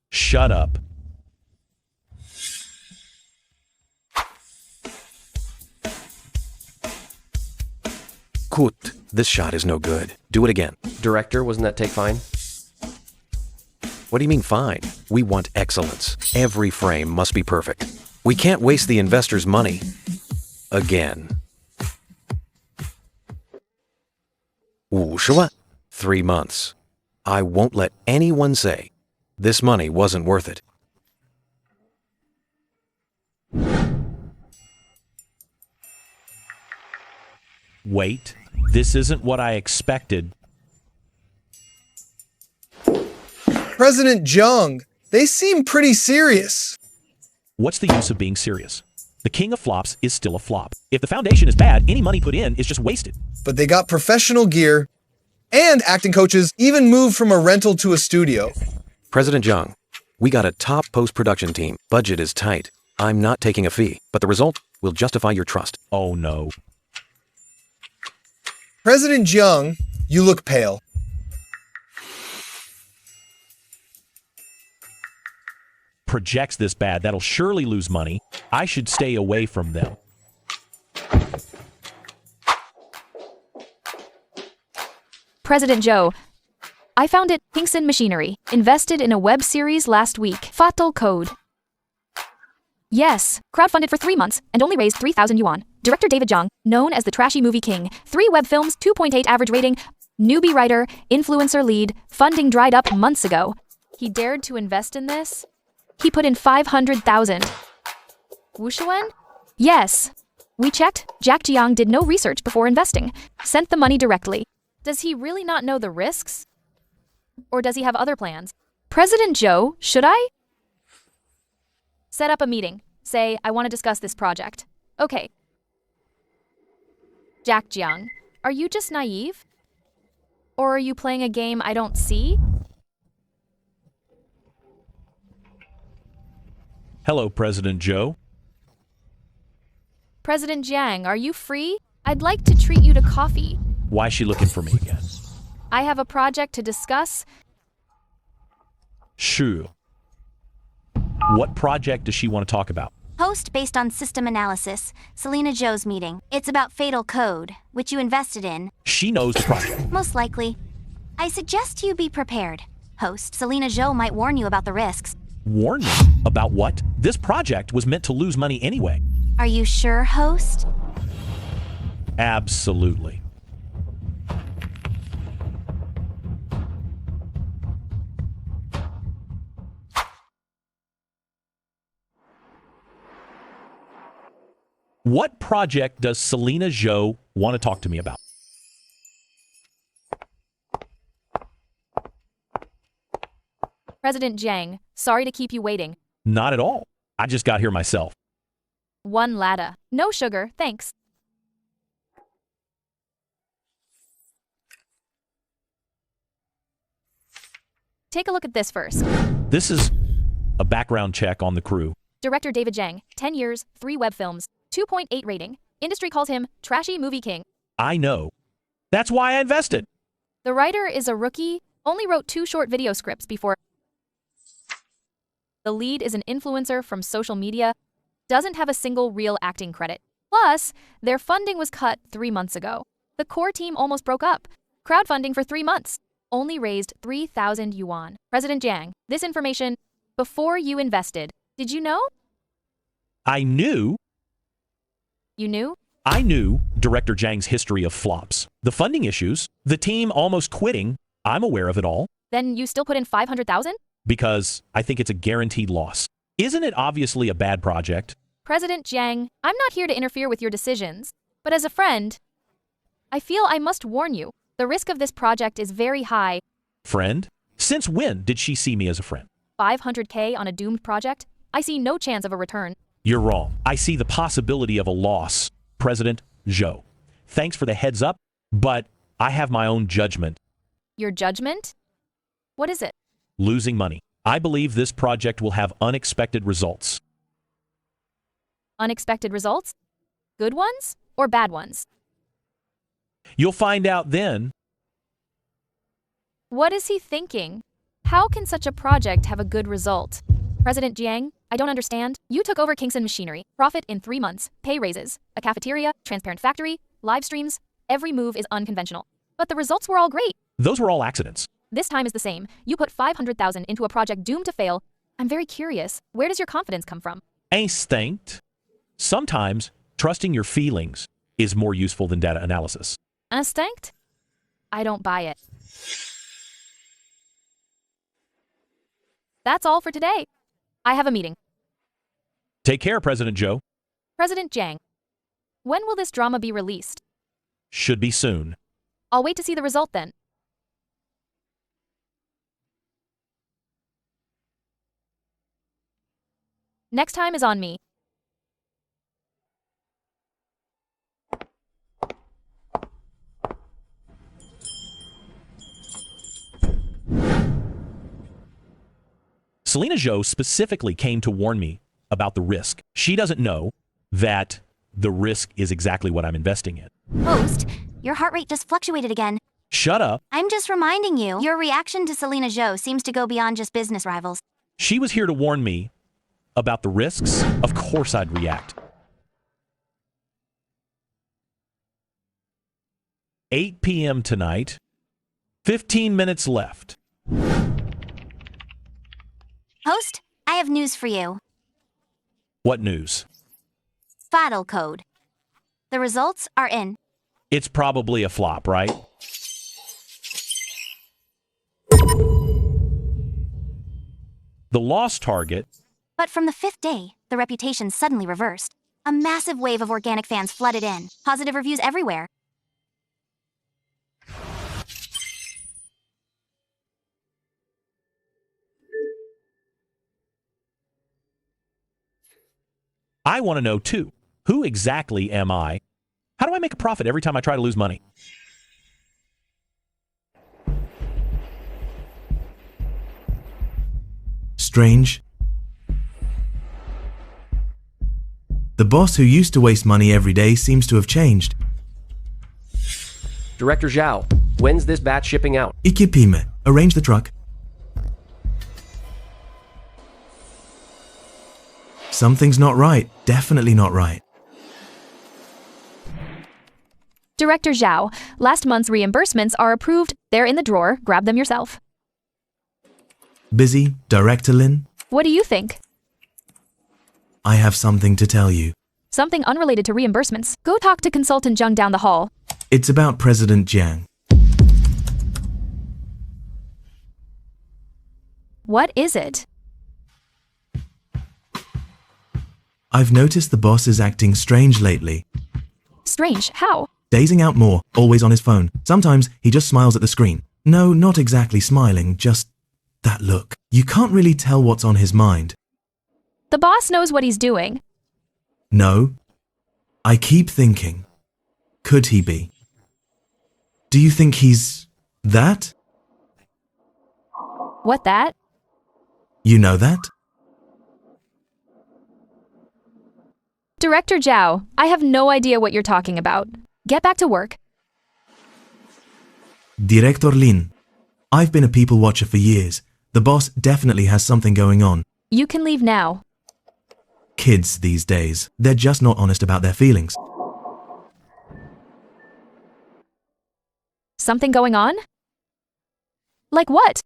Shut up. Kut, this shot is no good. Do it again. Director, wasn't that take fine? What do you mean fine? We want excellence. Every frame must be perfect. We can't waste the investor's money. Again. 50万. 3 months. I won't let anyone say this money wasn't worth it. Wait, this isn't what I expected. President Jung, they seem pretty serious. What's the use of being serious? The king of flops is still a flop. If the foundation is bad, any money put in is just wasted. But they got professional gear, and acting coaches even moved from a rental to a studio. President Jung, we got a top post-production team. Budget is tight. I'm not taking a fee, but the result will justify your trust. Oh no. President Jung, you look pale. Projects this bad, that'll surely lose money. I should stay away from them. President Joe, I found it. Kingston Machinery invested in a web series last week. Fatal Code. Yes, crowdfunded for 3 months and only raised 3,000 yuan. Director David Jung, known as the Trashy Movie King. 3 web films, 2.8 average rating. Newbie writer, influencer lead. Funding dried up months ago. He dared to invest in this? He put in 500,000. Wushuan? Yes. We checked. Jack Jiang did no research before investing. Sent the money directly. Does he really not know the risks? Or does he have other plans? President Joe, should I? Set up a meeting. Say, I want to discuss this project. Okay. Jack Jiang, are you just naive? Or are you playing a game I don't see? Hello, President Joe. President Jiang, are you free? I'd like to treat you to coffee. Why is she looking for me again? I have a project to discuss. Sure. What project does she want to talk about? Post based on system analysis. Selena Joe's meeting. It's about Fatal Code, which you invested in. She knows the project. Most likely. I suggest you be prepared. Host, Selena Joe might warn you about the risks. Warn me? About what? This project was meant to lose money anyway. Are you sure, host? Absolutely. What project does Selena Joe want to talk to me about? President Jiang, sorry to keep you waiting. Not at all. I just got here myself. 1 latte. No sugar, thanks. Take a look at this first. This is a background check on the crew. Director David Jiang, 10 years, 3 web films, 2.8 rating. Industry calls him Trashy Movie King. I know. That's why I invested. The writer is a rookie, only wrote 2 short video scripts before. The lead is an influencer from social media, doesn't have a single real acting credit. Plus, their funding was cut 3 months ago. The core team almost broke up. Crowdfunding for 3 months. Only raised 3,000 yuan. President Jiang, this information, before you invested, did you know? I knew. You knew? I knew Director Jiang's history of flops. The funding issues, the team almost quitting, I'm aware of it all. Then you still put in 500,000? Because I think it's a guaranteed loss. Isn't it obviously a bad project? President Jiang, I'm not here to interfere with your decisions, but as a friend, I feel I must warn you. The risk of this project is very high. Friend? Since when did she see me as a friend? 500K on a doomed project? I see no chance of a return. You're wrong. I see the possibility of a loss. President Zhou. Thanks for the heads up, but I have my own judgment. Your judgment? What is it? Losing money. I believe this project will have unexpected results. Unexpected results? Good ones or bad ones? You'll find out then. What is he thinking? How can such a project have a good result? President Jiang, I don't understand. You took over Kingston Machinery. Profit in 3 months. Pay raises. A cafeteria. Transparent factory. Live streams. Every move is unconventional. But the results were all great. Those were all accidents. This time is the same. You put 500,000 into a project doomed to fail. I'm very curious. Where does your confidence come from? Instinct. Sometimes trusting your feelings is more useful than data analysis. Instinct? I don't buy it. That's all for today. I have a meeting. Take care, President Joe. President Jiang, when will this drama be released? Should be soon. I'll wait to see the result then. Next time is on me. Selena Zhou specifically came to warn me about the risk. She doesn't know that the risk is exactly what I'm investing in. Host, your heart rate just fluctuated again. Shut up. I'm just reminding you, your reaction to Selena Zhou seems to go beyond just business rivals. She was here to warn me about the risks. Of course I'd react. 8 p.m. tonight. 15 minutes left. Host, I have news for you. What news? Final code. The results are in. It's probably a flop, right? The lost target. But from the 5th day, the reputation suddenly reversed. A massive wave of organic fans flooded in. Positive reviews everywhere. I want to know, too, who exactly am I? How do I make a profit every time I try to lose money? Strange. The boss who used to waste money every day seems to have changed. Director Zhao, when's this batch shipping out? Ikipime, arrange the truck. Something's not right. Definitely not right. Director Zhao, last month's reimbursements are approved. They're in the drawer. Grab them yourself. Busy, Director Lin? What do you think? I have something to tell you. Something unrelated to reimbursements. Go talk to Consultant Zheng down the hall. It's about President Jiang. What is it? I've noticed the boss is acting strange lately. Strange. How? Dazing out more, always on his phone. Sometimes he just smiles at the screen. No, not exactly smiling, just that look. You can't really tell what's on his mind. The boss knows what he's doing. No. I keep thinking, could he be? Do you think he's that? What that? You know that? Director Zhao, I have no idea what you're talking about. Get back to work. Director Lin, I've been a people watcher for years. The boss definitely has something going on. You can leave now. Kids these days, they're just not honest about their feelings. Something going on? Like what?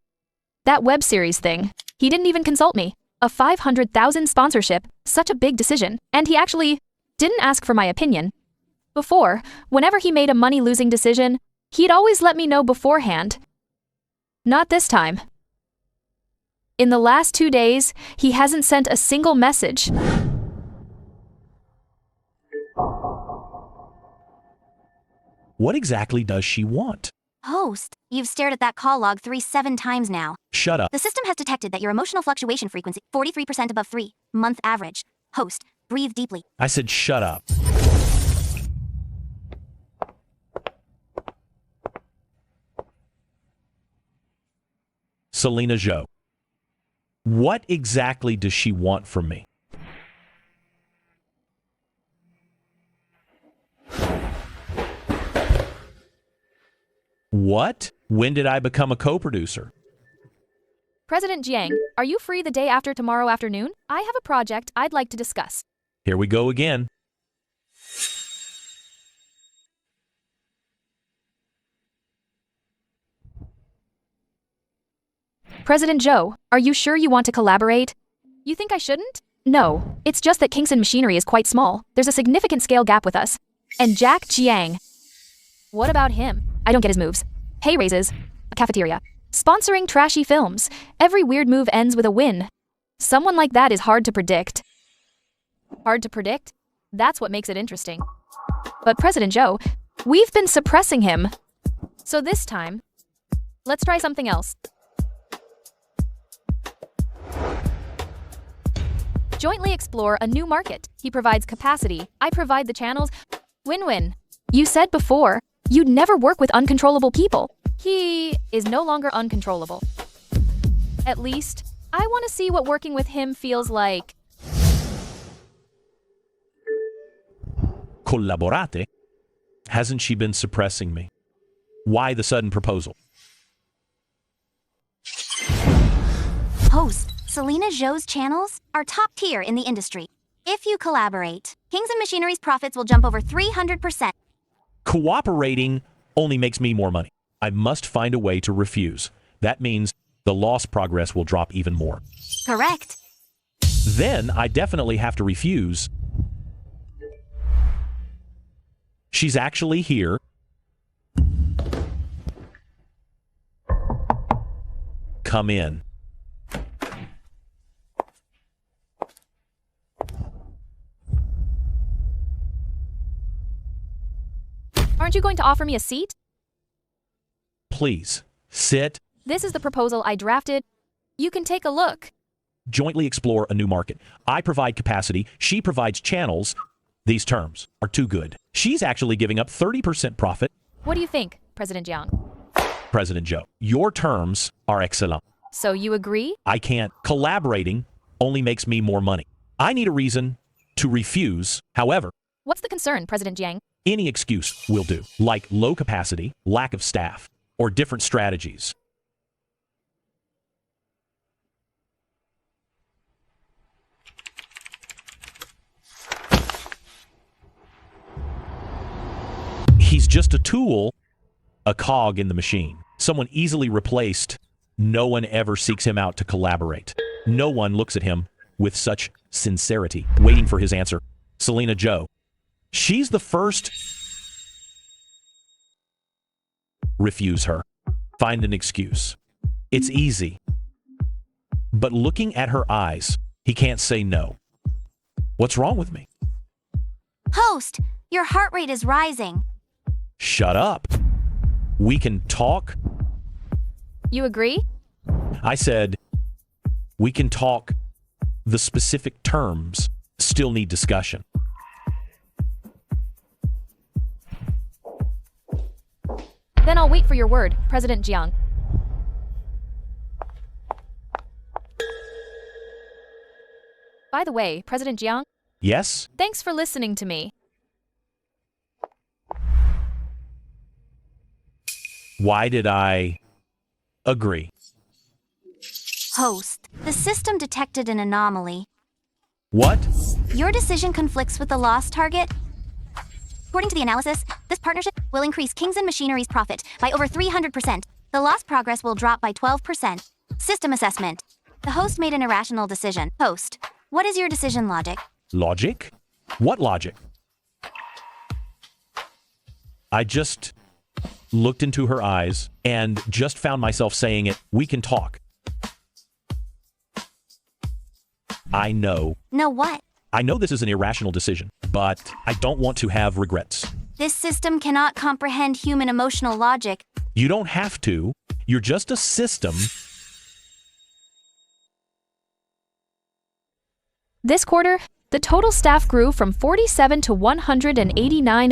That web series thing. He didn't even consult me. A 500,000 sponsorship, such a big decision, and he actually didn't ask for my opinion. Before, whenever he made a money-losing decision, he'd always let me know beforehand. Not this time. In the last 2 days, he hasn't sent a single message. What exactly does she want? Host, you've stared at that call log 7 times now. Shut up. The system has detected that your emotional fluctuation frequency, 43% above 3-month average. Host, breathe deeply. I said shut up. Selena Zhou. What exactly does she want from me? What? When did I become a co-producer? President Jiang, are you free the day after tomorrow afternoon? I have a project I'd like to discuss. Here we go again. President Zhou, are you sure you want to collaborate? You think I shouldn't? No, it's just that Kingston Machinery is quite small. There's a significant scale gap with us. And Jack Jiang. What about him? I don't get his moves. Pay raises, a cafeteria, sponsoring trashy films. Every weird move ends with a win. Someone like that is hard to predict. Hard to predict? That's what makes it interesting. But President Joe, we've been suppressing him. So this time, let's try something else. Jointly explore a new market. He provides capacity, I provide the channels. Win-win. You said before, you'd never work with uncontrollable people. He is no longer uncontrollable. At least, I want to see what working with him feels like. Collaborate? Hasn't she been suppressing me? Why the sudden proposal? Host, Selena Zhou's channels are top tier in the industry. If you collaborate, Kings and Machinery's profits will jump over 300%. Cooperating only makes me more money. I must find a way to refuse. That means the loss progress will drop even more. Correct. Then I definitely have to refuse. She's actually here. Come in. Aren't you going to offer me a seat? Please, sit. This is the proposal I drafted. You can take a look. Jointly explore a new market. I provide capacity. She provides channels. These terms are too good. She's actually giving up 30% profit. What do you think, President Jiang? President Joe, your terms are excellent. So you agree? I can't. Collaborating only makes me more money. I need a reason to refuse. However, what's the concern, President Jiang? any excuse will do, like low capacity, lack of staff, or different strategies. He's just a tool, a cog in the machine. Someone easily replaced. No one ever seeks him out to collaborate. No one looks at him with such sincerity, waiting for his answer. Selena Joe. She's the first. Refuse her. Find an excuse. It's easy. But looking at her eyes, he can't say no. What's wrong with me? Host, your heart rate is rising. Shut up. We can talk. You agree? I said, we can talk. The specific terms still need discussion. Then I'll wait for your word, President Jiang. By the way, President Jiang? Yes? Thanks for listening to me. Why did I agree? Host, the system detected an anomaly. What? Your decision conflicts with the loss target. According to the analysis, this partnership will increase Kings and Machinery's profit by over 300%. The loss progress will drop by 12%. System assessment. The host made an irrational decision. Host, what is your decision logic? Logic? What logic? I just looked into her eyes and just found myself saying it. We can talk. I know. Know what? I know this is an irrational decision, but I don't want to have regrets. This system cannot comprehend human emotional logic. You don't have to. You're just a system. This quarter, the total staff grew from 47 to 189,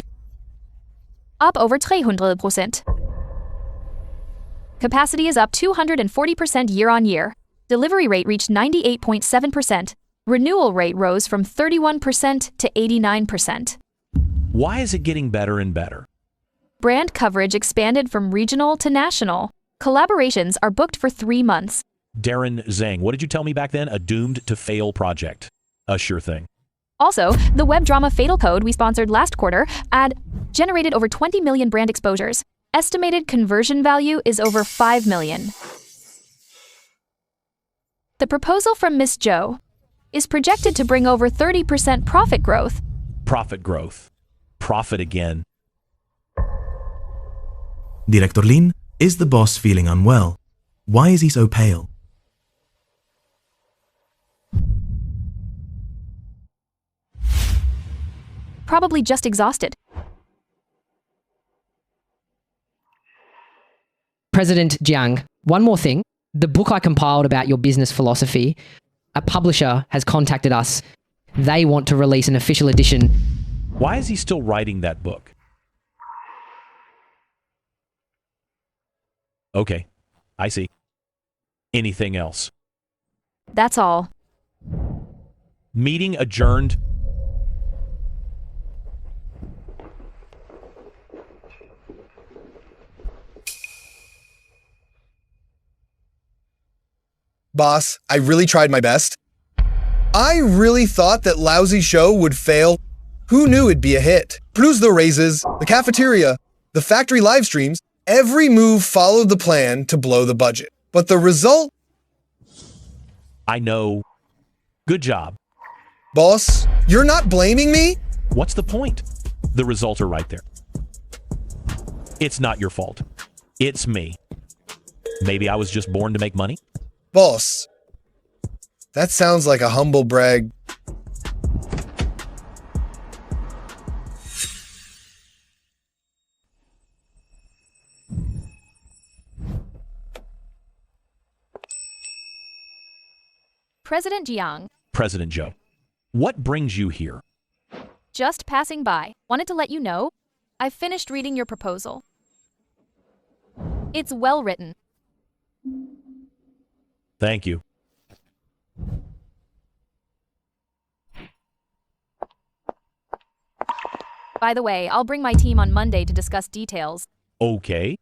up over 300%. Capacity is up 240% year-on-year. Delivery rate reached 98.7%. Renewal rate rose from 31% to 89%. Why is it getting better and better? Brand coverage expanded from regional to national. Collaborations are booked for 3 months. Darren Zhang, what did you tell me back then? A doomed to fail project. A sure thing. Also, the web drama Fatal Code we sponsored last quarter generated over 20 million brand exposures. Estimated conversion value is over 5 million. The proposal from Miss Joe is projected to bring over 30% profit growth. Profit growth. Profit again. Director Lin, Is the boss feeling unwell? Why is he so pale? Probably just exhausted. President Jiang, one more thing. The book I compiled about your business philosophy, a publisher has contacted us. They want to release an official edition. Why is he still writing that book? Okay, I see. Anything else? That's all. Meeting adjourned. Boss, I really tried my best. I really thought that lousy show would fail. Who knew it'd be a hit? Plus the raises, the cafeteria, the factory live streams, every move followed the plan to blow the budget. But the result? I know. Good job. Boss, you're not blaming me? What's the point? The results are right there. It's not your fault. It's me. Maybe I was just born to make money? Boss, that sounds like a humble brag. President Jiang, President Joe, what brings you here? just passing by. Wanted to let you know, I've finished reading your proposal. It's well written. Thank you. By the way, I'll bring my team on Monday to discuss details. Okay.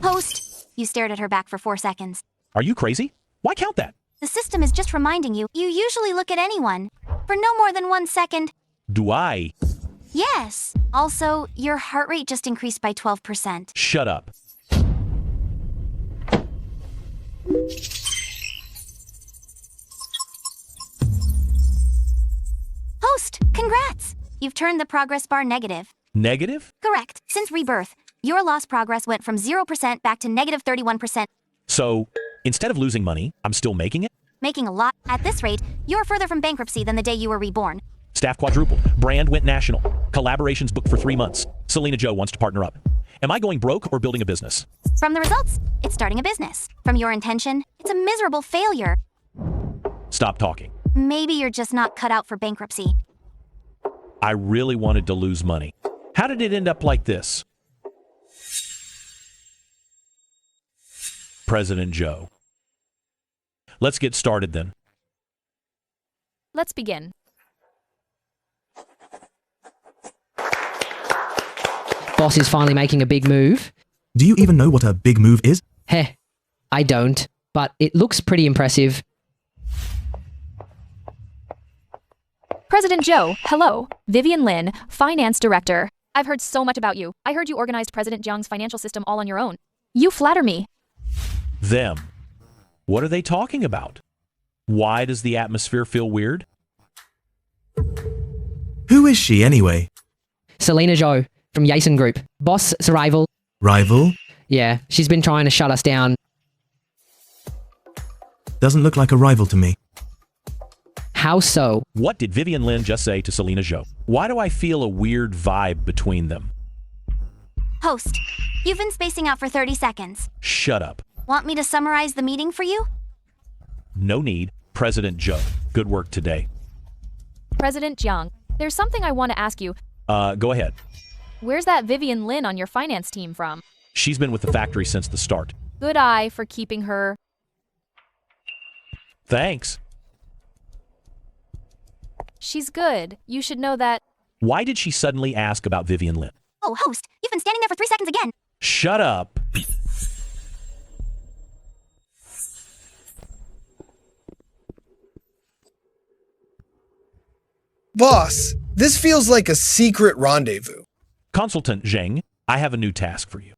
Host, you stared at her back for 4 seconds. Are you crazy? Why count that? The system is just reminding you, you usually look at anyone for no more than 1 second. Do I? Yes. Also, your heart rate just increased by 12%. Shut up. Host, congrats! You've turned the progress bar negative. Negative? Correct. Since rebirth, your lost progress went from 0% back to negative 31%. So, instead of losing money, I'm still making it? Making a lot. At this rate, you're further from bankruptcy than the day you were reborn. Staff quadrupled. Brand went national. Collaborations booked for 3 months. Selena Joe wants to partner up. Am I going broke or building a business? From the results, it's starting a business. From your intention, it's a miserable failure. Stop talking. Maybe you're just not cut out for bankruptcy. I really wanted to lose money. How did it end up like this? President Joe. Let's get started then. Let's begin. Boss is finally making a big move. Do you even know what a big move is? Heh, I don't, but it looks pretty impressive. President Joe, hello. Vivian Lin, Finance Director. I've heard so much about you. I heard you organized President Jiang's financial system all on your own. You flatter me. Them. What are they talking about? Why does the atmosphere feel weird? Who is she anyway? Selena Joe from Yason Group. Boss's rival. Rival? Yeah, she's been trying to shut us down. Doesn't look like a rival to me. How so? What did Vivian Lin just say to Selena Joe? Why do I feel a weird vibe between them? Host, you've been spacing out for 30 seconds. Shut up. Want me to summarize the meeting for you? No need. President Joe, good work today. President Jiang, there's something I want to ask you. Go ahead. Where's that Vivian Lin on your finance team from? She's been with the factory since the start. Good eye for keeping her. Thanks. She's good. You should know that. Why did she suddenly ask about Vivian Lin? Oh, host, you've been standing there for 3 seconds again. Shut up. Boss, this feels like a secret rendezvous. Consultant Zheng, I have a new task for you.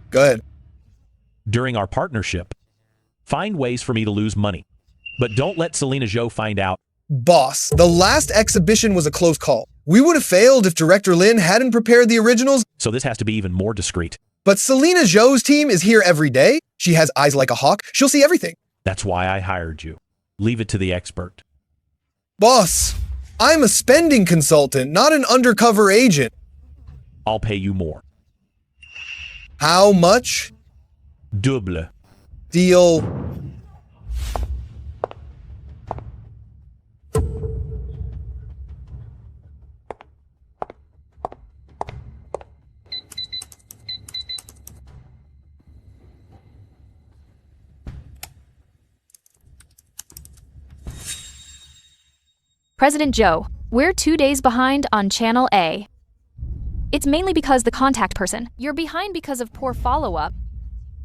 Go ahead. During our partnership, find ways for me to lose money. But don't let Selena Joe find out. Boss, the last exhibition was a close call. We would have failed if Director Lin hadn't prepared the originals, So this has to be even more discreet. but Selena Zhou's team is here every day. She has eyes like a hawk. She'll see everything. That's why I hired you. Leave it to the expert. Boss, I'm a spending consultant, not an undercover agent. I'll pay you more. How much? Double. Deal. President Joe, we're 2 days behind on Channel A. It's mainly because the contact person. You're behind because of poor follow-up.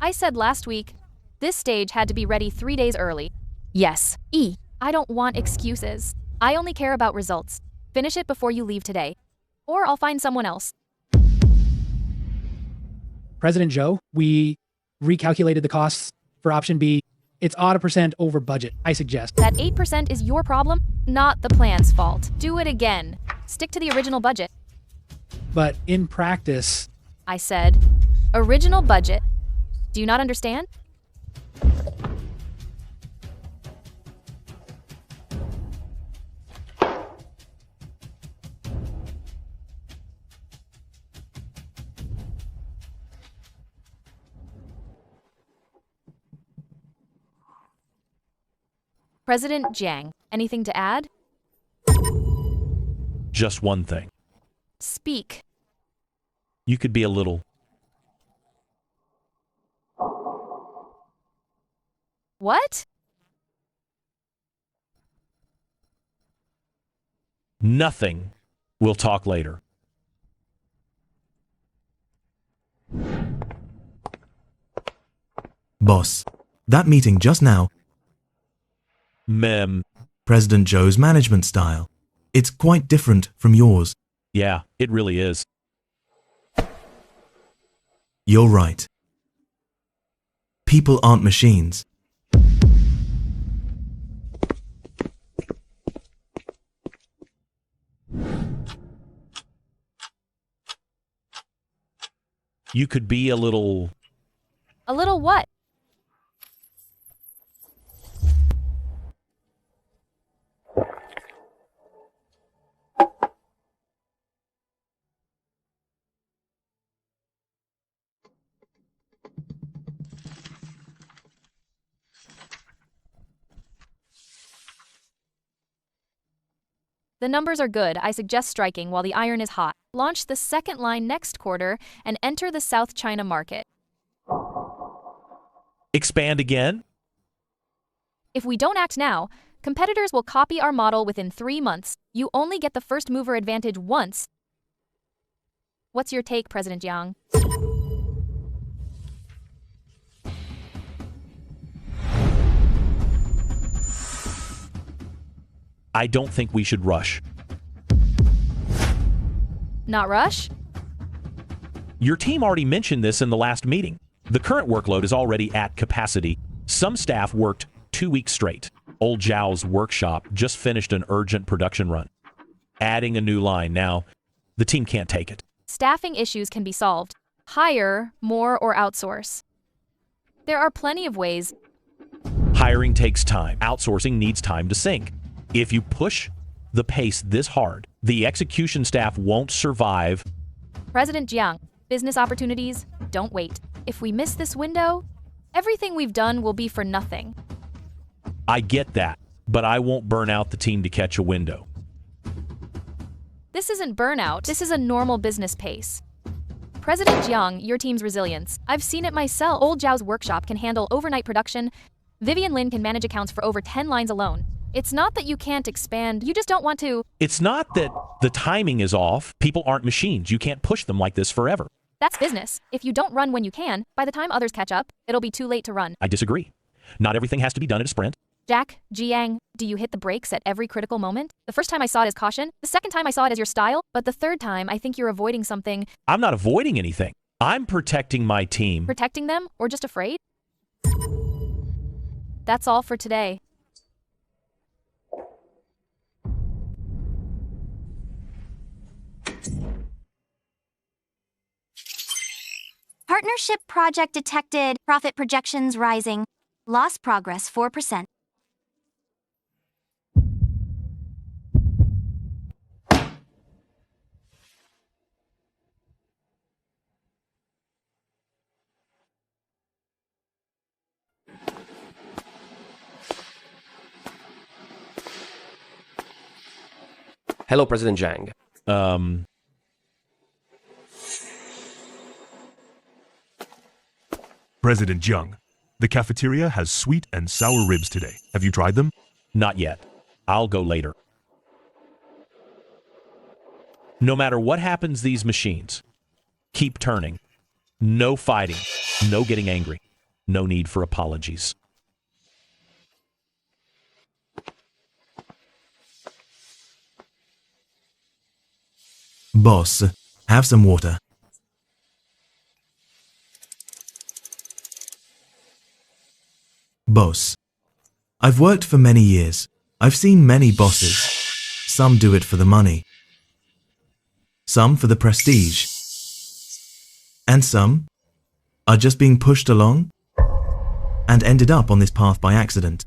I said last week, this stage had to be ready 3 days early. Yes. I don't want excuses. I only care about results. Finish it before you leave today. Or I'll find someone else. President Joe, we recalculated the costs for option B. It's odd a percent over budget, I suggest. That 8% is your problem, not the plan's fault. Do it again. Stick to the original budget. But in practice, I said, original budget. Do you not understand? President Jiang, anything to add? Just one thing. Speak. You could be a little. What? Nothing. We'll talk later. Boss, that meeting just now, Mem. President Joe's management style. It's quite different from yours. Yeah, it really is. You're right. People aren't machines. You could be a little. A little what? The numbers are good. I suggest striking while the iron is hot. Launch the second line next quarter and enter the South China market. Expand again? If we don't act now, competitors will copy our model within 3 months. You only get the first mover advantage once. What's your take, President Jiang? I don't think we should rush. Not rush? Your team already mentioned this in the last meeting. The current workload is already at capacity. Some staff worked 2 weeks straight. Old Zhao's workshop just finished an urgent production run. Adding a new line now, the team can't take it. Staffing issues can be solved. Hire more or outsource. There are plenty of ways. Hiring takes time. Outsourcing needs time to sink. If you push the pace this hard, the execution staff won't survive. President Jiang, business opportunities, don't wait. If we miss this window, everything we've done will be for nothing. I get that, but I won't burn out the team to catch a window. This isn't burnout. This is a normal business pace. President Jiang, your team's resilience. I've seen it myself. Old Zhao's workshop can handle overnight production. Vivian Lin can manage accounts for over 10 lines alone. It's not that you can't expand, you just don't want to. It's not that the timing is off. People aren't machines. You can't push them like this forever. That's business. If you don't run when you can, by the time others catch up, it'll be too late to run. I disagree. Not everything has to be done at a sprint. Jack, Jiang, do you hit the brakes at every critical moment? The first time I saw it as caution, the second time I saw it as your style, but the third time I think you're avoiding something. I'm not avoiding anything. I'm protecting my team. Protecting them, or just afraid? That's all for today. Partnership project detected. Profit projections rising. Loss progress 4%. Hello, President Zhang. President Jiang, the cafeteria has sweet and sour ribs today. Have you tried them? Not yet. I'll go later. No matter what happens, these machines keep turning. No fighting. No getting angry. No need for apologies. Boss, have some water. Boss, I've worked for many years. I've seen many bosses. Some do it for the money. Some for the prestige. And some are just being pushed along and ended up on this path by accident.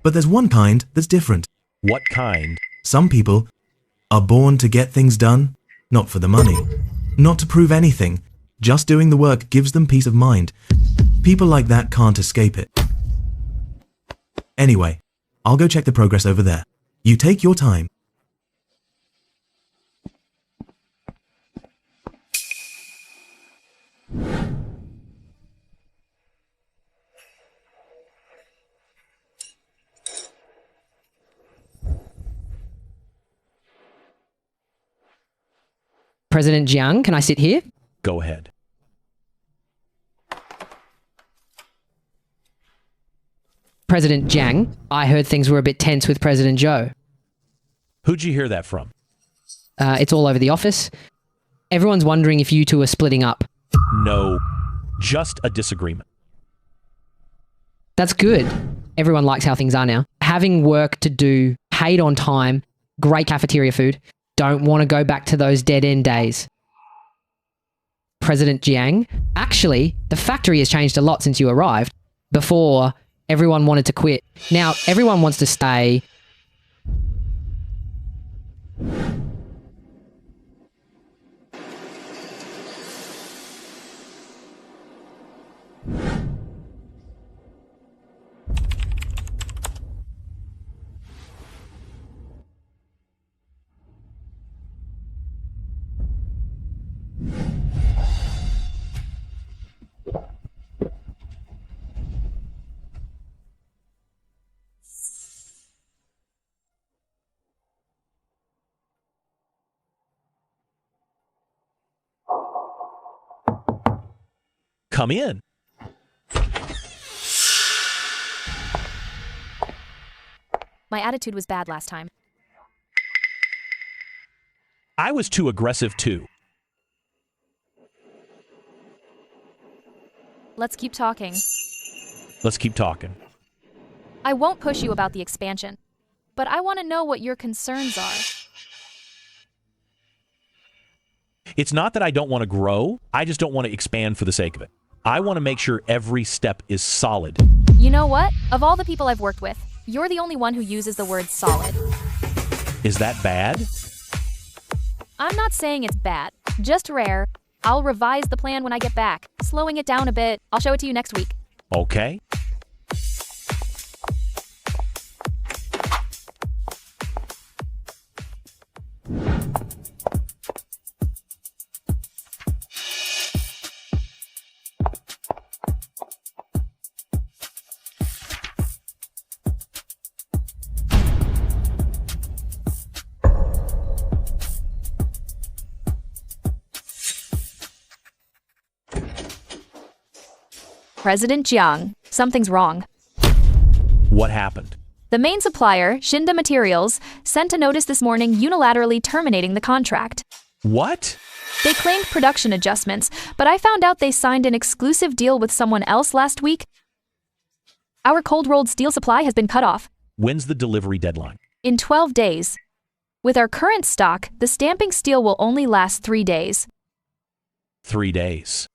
But there's one kind that's different. What kind? Some people are born to get things done, not for the money, not to prove anything. Just doing the work gives them peace of mind. People like that can't escape it. Anyway, I'll go check the progress over there. You take your time. President Jiang, can I sit here? Go ahead. President Jiang, I heard things were a bit tense with President Zhou. Who'd you hear that from? It's all over the office. Everyone's wondering if you two are splitting up. No, just a disagreement. That's good. Everyone likes how things are now. Having work to do, paid on time, great cafeteria food. Don't want to go back to those dead-end days. President Jiang, actually, the factory has changed a lot since you arrived. Before, everyone wanted to quit. Now, everyone wants to stay. Come in. My attitude was bad last time. I was too aggressive too. Let's keep talking. Let's keep talking. I won't push you about the expansion, but I want to know what your concerns are. It's not that I don't want to grow. I just don't want to expand for the sake of it. I want to make sure every step is solid. You know what? Of all the people I've worked with, you're the only one who uses the word solid. Is that bad? I'm not saying it's bad, just rare. I'll revise the plan when I get back, slowing it down a bit. I'll show it to you next week. Okay. President Jiang, something's wrong. What happened? The main supplier, Shinda Materials, sent a notice this morning unilaterally terminating the contract. What? They claimed production adjustments, but I found out they signed an exclusive deal with someone else last week. Our cold-rolled steel supply has been cut off. When's the delivery deadline? In 12 days. With our current stock, the stamping steel will only last 3 days. 3 days.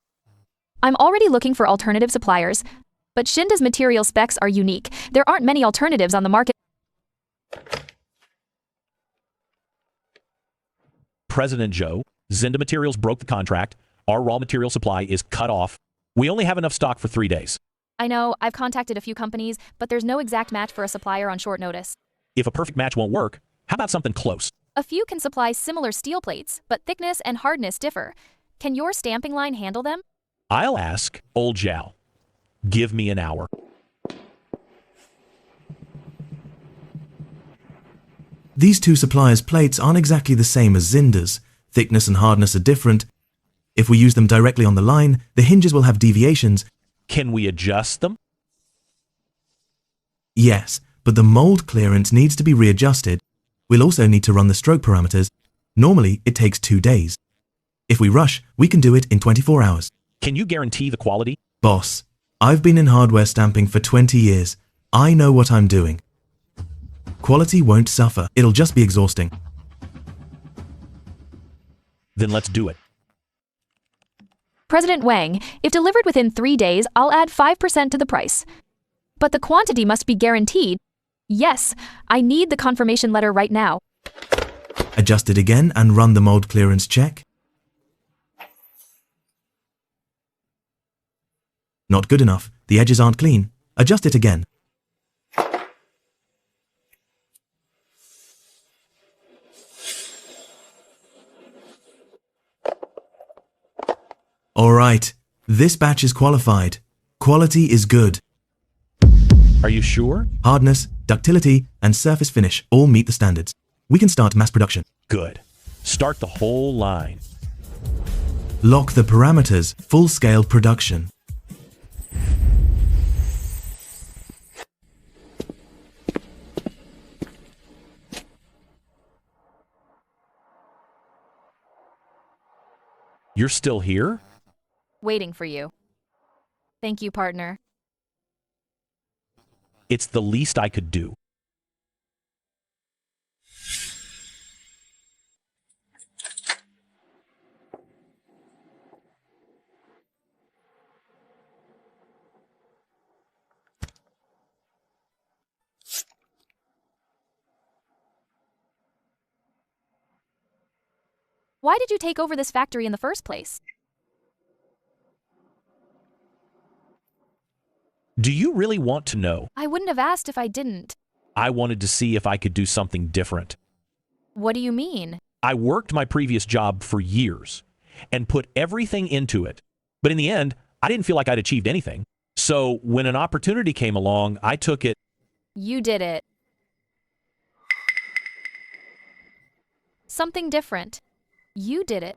I'm already looking for alternative suppliers, but Shinda's material specs are unique. There aren't many alternatives on the market. President Joe, Zinda Materials broke the contract. Our raw material supply is cut off. We only have enough stock for 3 days. I know, I've contacted a few companies, but there's no exact match for a supplier on short notice. If a perfect match won't work, how about something close? A few can supply similar steel plates, but thickness and hardness differ. Can your stamping line handle them? I'll ask old Zhao. Give me an hour. These two suppliers' plates aren't exactly the same as Zinda's. Thickness and hardness are different. If we use them directly on the line, the hinges will have deviations. Can we adjust them? Yes, but the mold clearance needs to be readjusted. We'll also need to run the stroke parameters. Normally, it takes 2 days. If we rush, we can do it in 24 hours. Can you guarantee the quality? Boss, I've been in hardware stamping for 20 years. I know what I'm doing. Quality won't suffer. It'll just be exhausting. Then let's do it. President Wang, if delivered within 3 days, I'll add 5% to the price. But the quantity must be guaranteed. Yes, I need the confirmation letter right now. Adjust it again and run the mold clearance check. Not good enough. The edges aren't clean. Adjust it again. Alright, this batch is qualified. Quality is good. Are you sure? Hardness, ductility, and surface finish all meet the standards. We can start mass production. Good. Start the whole line. Lock the parameters, full-scale production. You're still here? Waiting for you. Thank you, partner. It's the least I could do. Why did you take over this factory in the first place? Do you really want to know? I wouldn't have asked if I didn't. I wanted to see if I could do something different. What do you mean? I worked my previous job for years and put everything into it. But in the end, I didn't feel like I'd achieved anything. So when an opportunity came along, I took it. You did it. Something different. You did it.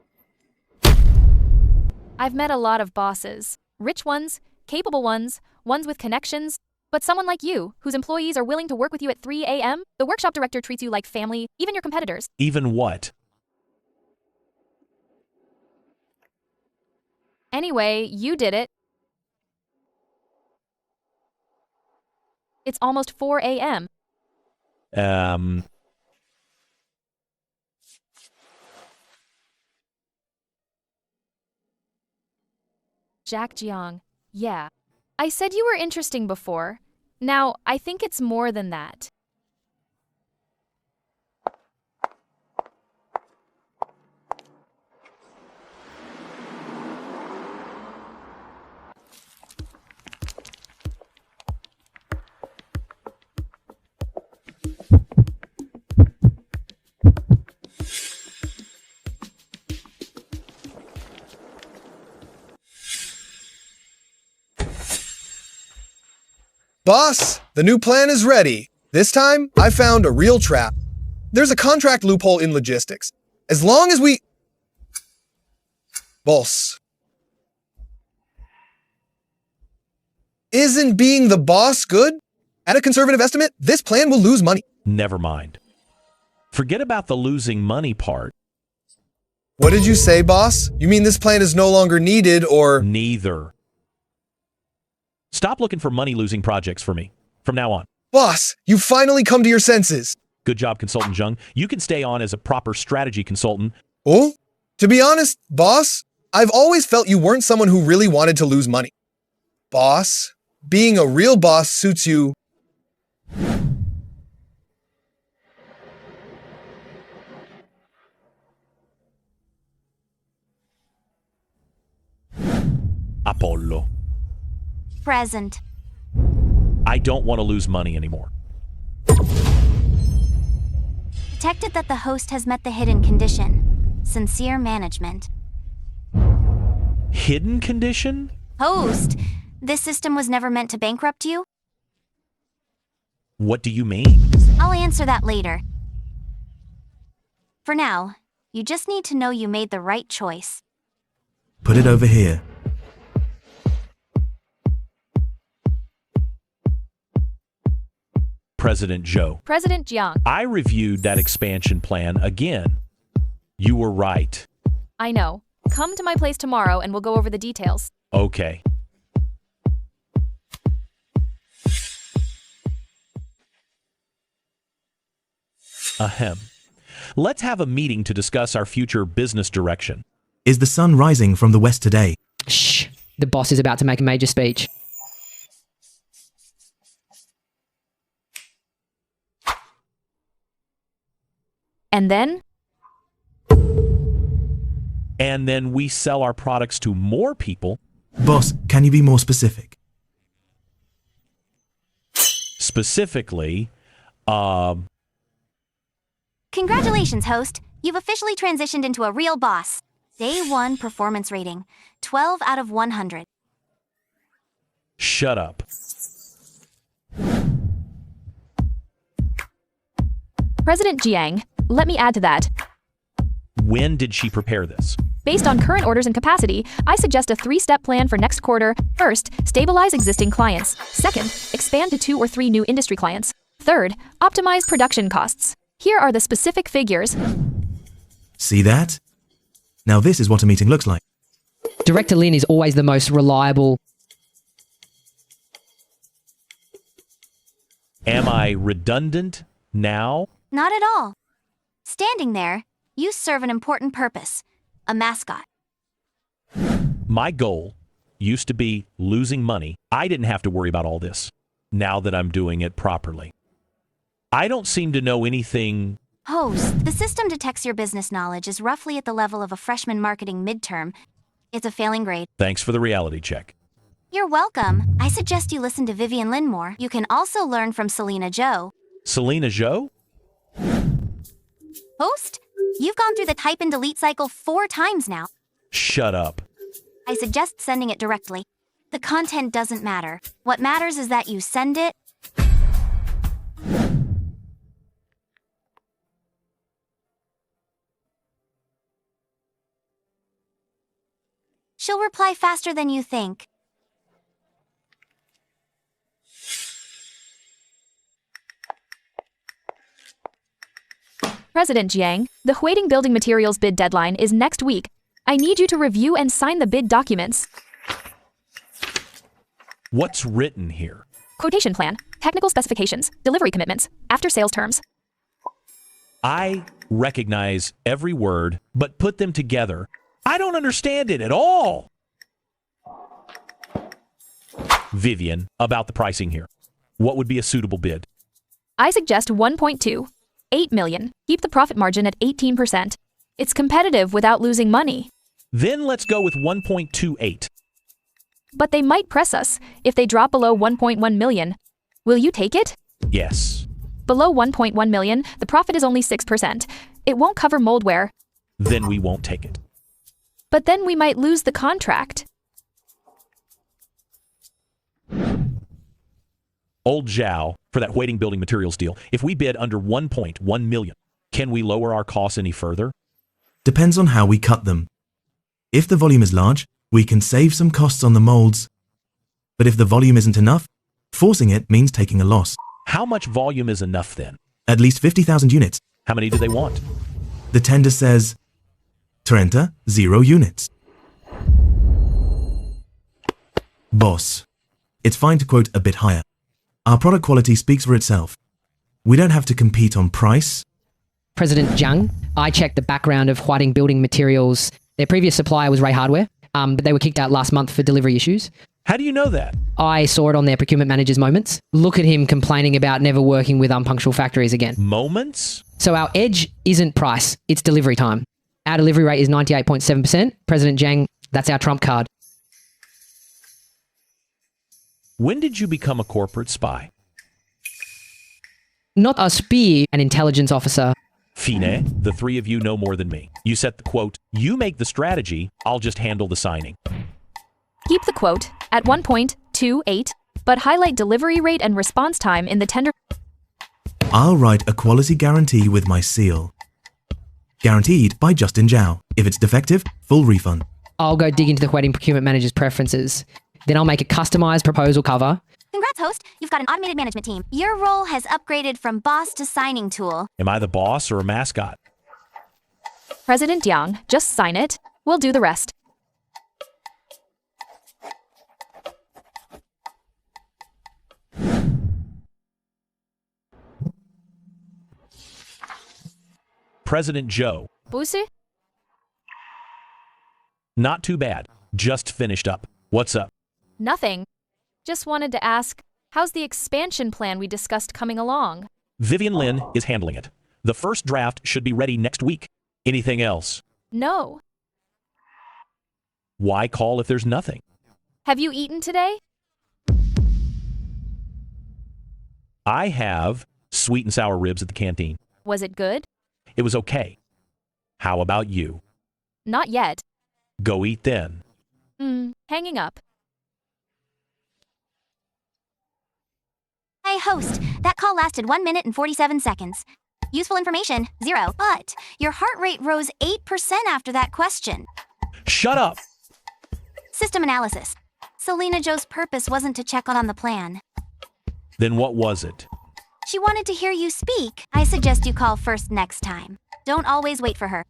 I've met a lot of bosses. Rich ones, capable ones, ones with connections. But someone like you, whose employees are willing to work with you at 3 a.m., the workshop director treats you like family, even your competitors. Even what? Anyway, you did it. It's almost 4 a.m. Jack Jiang. Yeah. I said you were interesting before. Now, I think it's more than that. Boss, the new plan is ready. This time, I found a real trap. There's a contract loophole in logistics. As long as we... Boss. Isn't being the boss good? At a conservative estimate, this plan will lose money. Never mind. Forget about the losing money part. What did you say, boss? You mean this plan is no longer needed, or... Neither. Stop looking for money-losing projects for me, from now on. Boss, you finally come to your senses. Good job, Consultant Jung. You can stay on as a proper strategy consultant. Oh? To be honest, boss, I've always felt you weren't someone who really wanted to lose money. Boss, being a real boss suits you. Apollo. Present. I don't want to lose money anymore. Detected that the host has met the hidden condition. Sincere management. Hidden condition? Host, this system was never meant to bankrupt you? What do you mean? I'll answer that later. For now, you just need to know you made the right choice. Put it over here. President Joe. President Jiang. I reviewed that expansion plan again. You were right. I know. Come to my place tomorrow and we'll go over the details. Okay. Ahem. Let's have a meeting to discuss our future business direction. Is the sun rising from the west today? Shh. The boss is about to make a major speech. And then? And then we sell our products to more people. Boss, can you be more specific? Specifically, Congratulations, host. You've officially transitioned into a real boss. Day 1 performance rating, 12 out of 100. shut up. President Jiang, let me add to that. When did she prepare this? Based on current orders and capacity, I suggest a 3-step plan for next quarter. First, stabilize existing clients. Second, expand to 2 or 3 new industry clients. Third, optimize production costs. Here are the specific figures. See that? Now this is what a meeting looks like. Director Lin is always the most reliable. Am I redundant now? Not at all. Standing there, you serve an important purpose. A mascot. My goal used to be losing money. I didn't have to worry about all this, now that I'm doing it properly. I don't seem to know anything. Host, the system detects your business knowledge is roughly at the level of a freshman marketing midterm. It's a failing grade. Thanks for the reality check. You're welcome. I suggest you listen to Vivian Lin more. You can also learn from Selena Joe. Selena Joe? Host, you've gone through the type and delete cycle 4 times now. Shut up. I suggest sending it directly. The content doesn't matter. What matters is that you send it. She'll reply faster than you think. President Jiang, the Huiting building materials bid deadline is next week. I need you to review and sign the bid documents. What's written here? Quotation plan, technical specifications, delivery commitments, after-sales terms. I recognize every word, but put them together. I don't understand it at all. Vivian, about the pricing here. What would be a suitable bid? I suggest 1.2. 8 million. Keep the profit margin at 18%. It's competitive without losing money. Then let's go with 1.28. But they might press us if they drop below 1.1 million. Will you take it? Yes. Below 1.1 million, the profit is only 6%. It won't cover moldware. Then we won't take it. But then we might lose the contract. Old Zhao, for that Huiting building materials deal, if we bid under 1.1 million, can we lower our costs any further? Depends on how we cut them. If the volume is large, we can save some costs on the molds. But if the volume isn't enough, forcing it means taking a loss. How much volume is enough then? At least 50,000 units. How many do they want? The tender says, Trenta, 0 units. Boss. It's fine to quote a bit higher. Our product quality speaks for itself. We don't have to compete on price. President Jiang, I checked the background of Huiting building materials. Their previous supplier was Ray Hardware, but they were kicked out last month for delivery issues. How do you know that? I saw it on their procurement manager's moments. Look at him complaining about never working with unpunctual factories again. Moments? So our edge isn't price, it's delivery time. Our delivery rate is 98.7%. President Jiang, that's our trump card. When did you become a corporate spy? Not a spy, an intelligence officer. Fine, the three of you know more than me. You set the quote, you make the strategy, I'll just handle the signing. Keep the quote at 1.28, but highlight delivery rate and response time in the tender. I'll write a quality guarantee with my seal. Guaranteed by Justin Zhao. If it's defective, full refund. I'll go dig into the wedding procurement manager's preferences. Then I'll make a customized proposal cover. Congrats, host. You've got an automated management team. Your role has upgraded from boss to signing tool. Am I the boss or a mascot? President Jiang, just sign it. We'll do the rest. President Joe. 不是? Not too bad. Just finished up. What's up? Nothing. Just wanted to ask, how's the expansion plan we discussed coming along? Vivian Lin is handling it. The first draft should be ready next week. Anything else? No. Why call if there's nothing? Have you eaten today? I have sweet and sour ribs at the canteen. Was it good? It was okay. How about you? Not yet. Go eat then. Hanging up. Hey, host. That call lasted 1 minute and 47 seconds. Useful information, 0. But your heart rate rose 8% after that question. Shut up! System analysis. Selena Joe's purpose wasn't to check on the plan. Then what was it? She wanted to hear you speak. I suggest you call first next time. Don't always wait for her.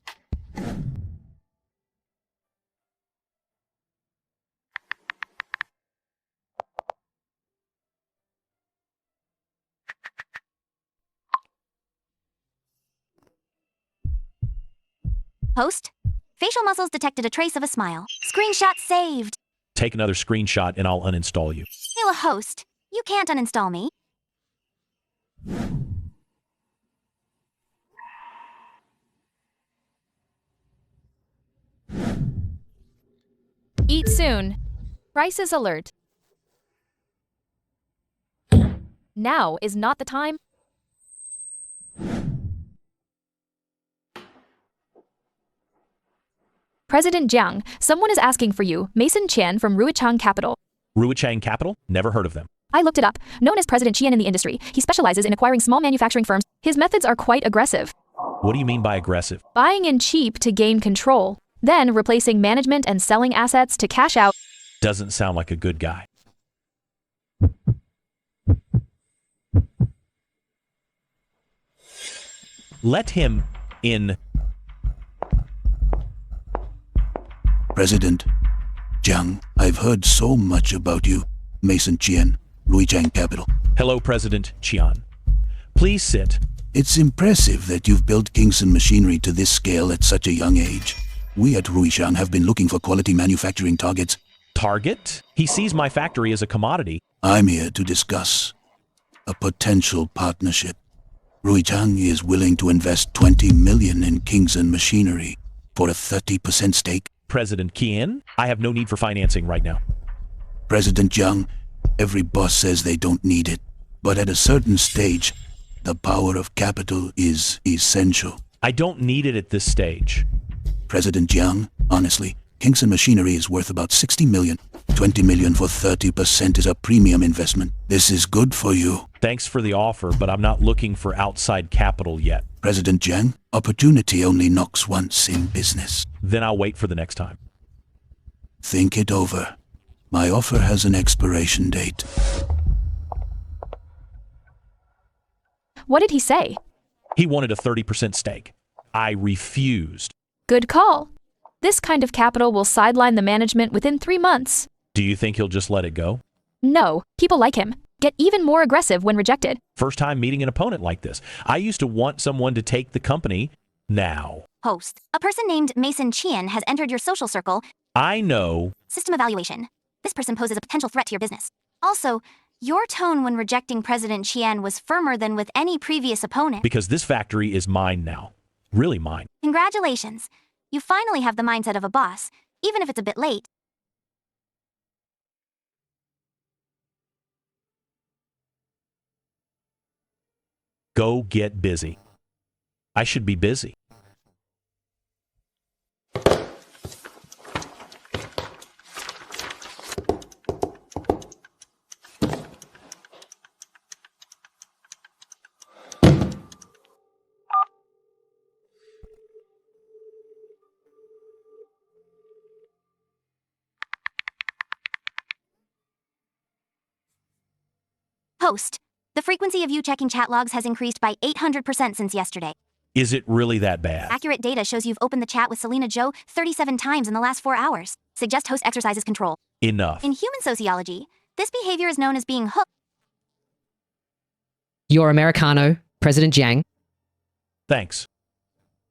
Host? Facial muscles detected a trace of a smile. Screenshot saved. Take another screenshot and I'll uninstall you. Hey, host. You can't uninstall me. Eat soon. Prices alert. Now is not the time. President Jiang, someone is asking for you. Mason Qian from Ruichang Capital. Ruichang Capital? Never heard of them. I looked it up. Known as President Qian in the industry, he specializes in acquiring small manufacturing firms. His methods are quite aggressive. What do you mean by aggressive? Buying in cheap to gain control, then replacing management and selling assets to cash out. Doesn't sound like a good guy. Let him in. President Jiang, I've heard so much about you. Mason Qian, Ruichang Capital. Hello, President Qian. Please sit. It's impressive that you've built Kingston machinery to this scale at such a young age. We at Ruichang have been looking for quality manufacturing targets. Target? He sees my factory as a commodity. I'm here to discuss a potential partnership. Ruichang is willing to invest 20 million in Kingston machinery for a 30% stake. President Qian, I have no need for financing right now. President Jiang, every boss says they don't need it, but at a certain stage, the power of capital is essential. I don't need it at this stage. President Jiang, honestly, Kingston machinery is worth about 60 million. 20 million for 30% is a premium investment. This is good for you. Thanks for the offer, but I'm not looking for outside capital yet. President Jiang, opportunity only knocks once in business. Then I'll wait for the next time. Think it over. My offer has an expiration date. What did he say? He wanted a 30% stake. I refused. Good call. This kind of capital will sideline the management within 3 months. Do you think he'll just let it go? No, people like him. Get even more aggressive when rejected. First time meeting an opponent like this. I used to want someone to take the company. Now, Host. A person named Mason Chian has entered your social circle. I know. System evaluation. This person poses a potential threat to your business. Also, your tone when rejecting President Chian was firmer than with any previous opponent. Because this factory is mine now. Really mine. Congratulations. You finally have the mindset of a boss, even if it's a bit late. Go get busy. I should be busy. Host. The frequency of you checking chat logs has increased by 800% since yesterday. Is it really that bad? Accurate data shows you've opened the chat with Selena Joe 37 times in the last 4 hours. Suggest host exercises control. Enough. In human sociology, this behavior is known as being hooked. Your Americano, President Jiang. Thanks.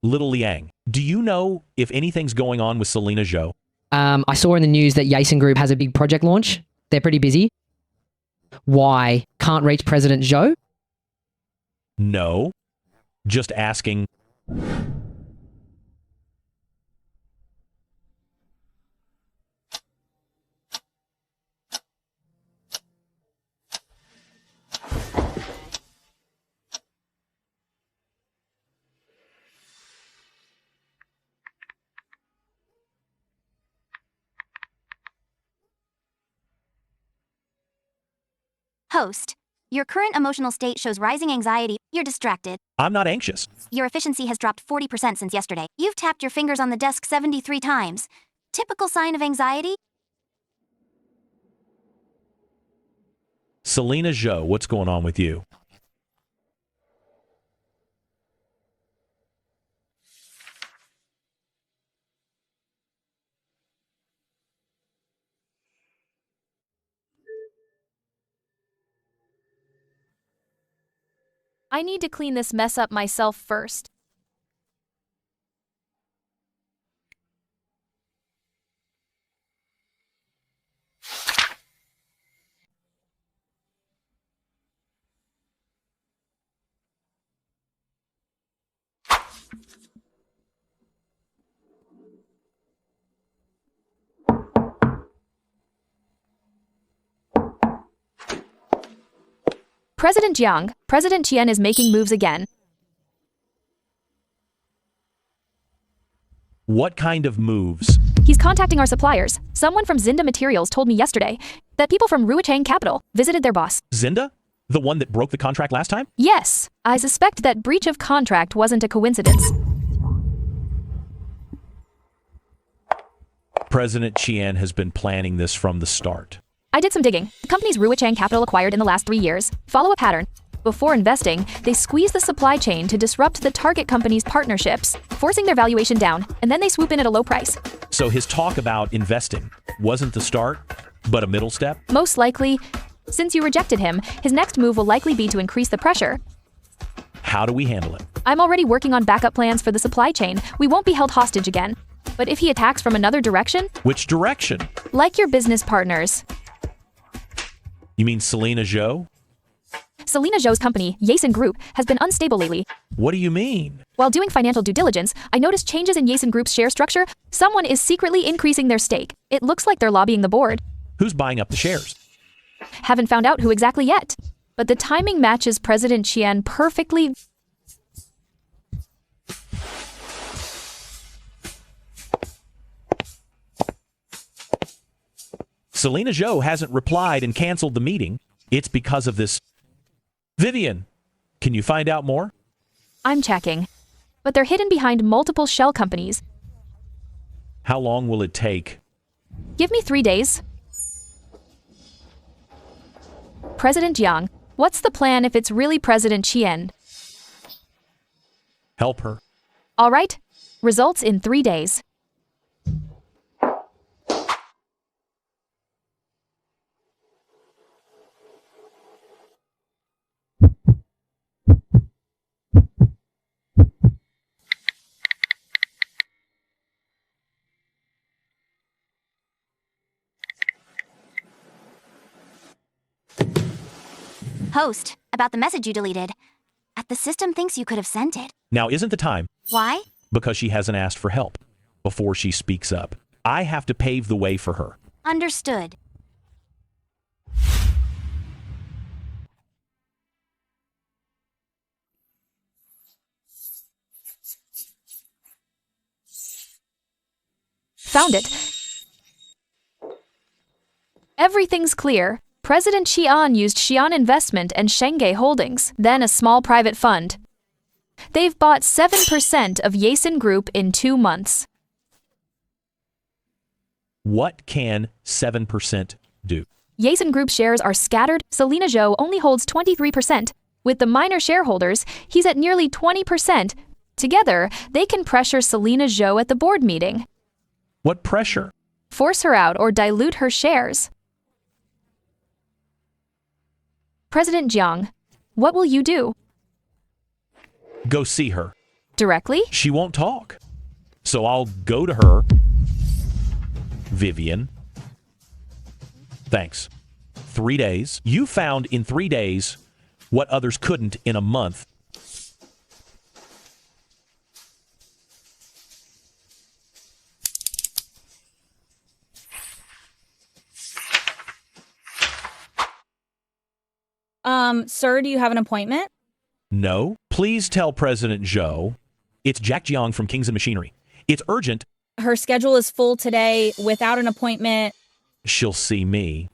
Little Liang, do you know if anything's going on with Selena Zhou? I saw in the news that Yason Group has a big project launch. They're pretty busy. Why? Can't reach President Zhou? No. Just asking. Host. Your current emotional state shows rising anxiety. You're distracted. I'm not anxious. Your efficiency has dropped 40% since yesterday. You've tapped your fingers on the desk 73 times. Typical sign of anxiety? Selena Zhou, what's going on with you? I need to clean this mess up myself first. President Jiang, President Qian is making moves again. What kind of moves? He's contacting our suppliers. Someone from Zinda Materials told me yesterday that people from Ruichang Capital visited their boss. Zinda? The one that broke the contract last time? Yes, I suspect that breach of contract wasn't a coincidence. President Qian has been planning this from the start. I did some digging. The companies Ruichang Capital acquired in the last 3 years follow a pattern. Before investing, they squeeze the supply chain to disrupt the target company's partnerships, forcing their valuation down, and then they swoop in at a low price. So his talk about investing wasn't the start, but a middle step? Most likely, since you rejected him, his next move will likely be to increase the pressure. How do we handle it? I'm already working on backup plans for the supply chain. We won't be held hostage again. But if he attacks from another direction? Which direction? Like your business partners. You mean Selena Zhou? Selena Zhou's company, Yason Group, has been unstable lately. What do you mean? While doing financial due diligence, I noticed changes in Yason Group's share structure. Someone is secretly increasing their stake. It looks like they're lobbying the board. Who's buying up the shares? Haven't found out who exactly yet. But the timing matches President Qian perfectly. Selena Zhou hasn't replied and canceled the meeting. It's because of this. Vivian, can you find out more? I'm checking. But they're hidden behind multiple shell companies. How long will it take? Give me 3 days. President Jiang, what's the plan if it's really President Qian? Help her. All right. Results in 3 days. Post about the message you deleted. The system thinks you could have sent it. Now isn't the time. Why? Because she hasn't asked for help before she speaks up. I have to pave the way for her. Understood. Found it. Everything's clear. President Xi'an used Xi'an Investment and Shenghe Holdings, then a small private fund. They've bought 7% of Yasin Group in 2 months. What can 7% do? Yasin Group shares are scattered. Selena Zhou only holds 23%. With the minor shareholders, he's at nearly 20%. Together, they can pressure Selena Zhou at the board meeting. What pressure? Force her out or dilute her shares. President Jiang, what will you do? Go see her. Directly? She won't talk. So I'll go to her. Vivian. Thanks. 3 days. You found in 3 days what others couldn't in a month. Sir, do you have an appointment? No. Please tell President Zhou it's Jack Jiang from Kings and Machinery. It's urgent. Her schedule is full today without an appointment. She'll see me.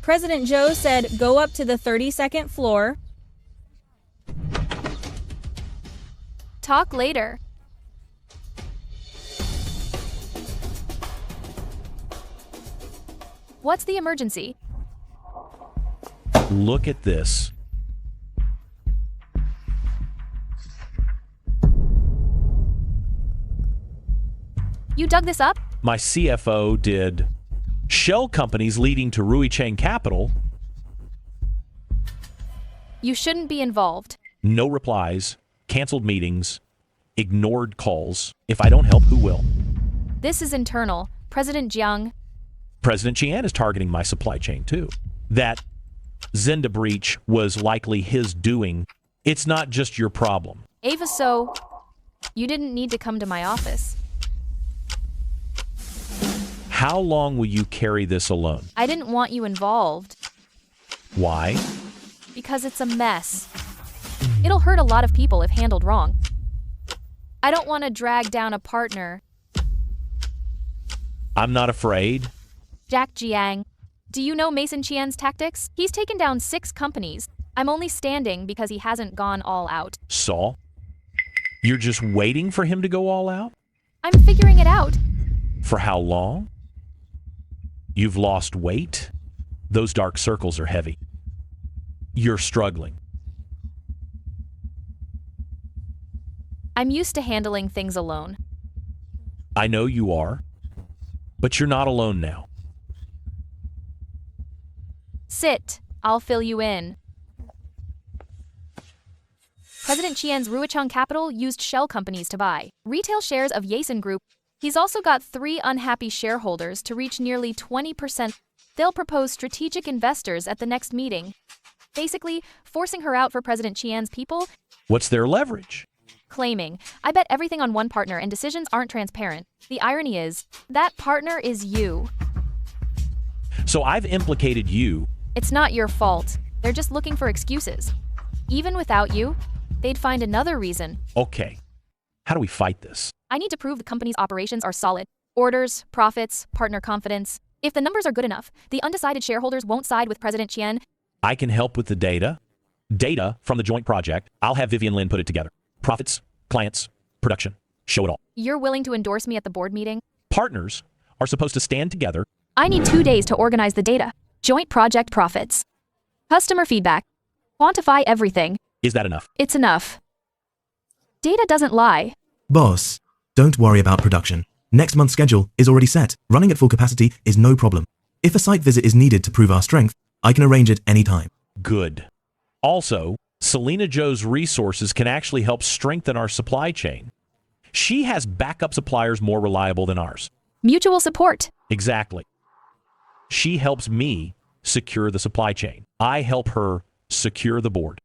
President Zhou said go up to the 32nd floor. Talk later. What's the emergency? Look at this. You dug this up? My CFO did. Shell companies leading to Rui Chang Capital. You shouldn't be involved. No replies, canceled meetings, ignored calls. If I don't help, who will? This is internal. President Jiang. President Qian is targeting my supply chain too. That Zenda breach was likely his doing. It's not just your problem. Ava, so you didn't need to come to my office. How long will you carry this alone? I didn't want you involved. Why? Because it's a mess. It'll hurt a lot of people if handled wrong. I don't want to drag down a partner. I'm not afraid. Jack Jiang, do you know Mason Qian's tactics? He's taken down 6 companies. I'm only standing because he hasn't gone all out. Saul? You're just waiting for him to go all out? I'm figuring it out. For how long? You've lost weight? Those dark circles are heavy. You're struggling. I'm used to handling things alone. I know you are, but you're not alone now. Sit. I'll fill you in. President Qian's Ruichang Capital used shell companies to buy retail shares of Yasin Group. He's also got 3 unhappy shareholders to reach nearly 20%. They'll propose strategic investors at the next meeting. Basically, forcing her out for President Qian's people. What's their leverage? Claiming, I bet everything on one partner and decisions aren't transparent. The irony is, that partner is you. So I've implicated you. It's not your fault. They're just looking for excuses. Even without you, they'd find another reason. Okay. How do we fight this? I need to prove the company's operations are solid. Orders, profits, partner confidence. If the numbers are good enough, the undecided shareholders won't side with President Qian. I can help with the data. Data from the joint project. I'll have Vivian Lin put it together. Profits, clients, production. Show it all. You're willing to endorse me at the board meeting? Partners are supposed to stand together. I need 2 days to organize the data. Joint project profits. Customer feedback. Quantify everything. Is that enough? It's enough. Data doesn't lie. Boss, don't worry about production. Next month's schedule is already set. Running at full capacity is no problem. If a site visit is needed to prove our strength, I can arrange it anytime. Good. Also, Selena Zhou's resources can actually help strengthen our supply chain. She has backup suppliers more reliable than ours. Mutual support. Exactly. She helps me secure the supply chain. I help her secure the board.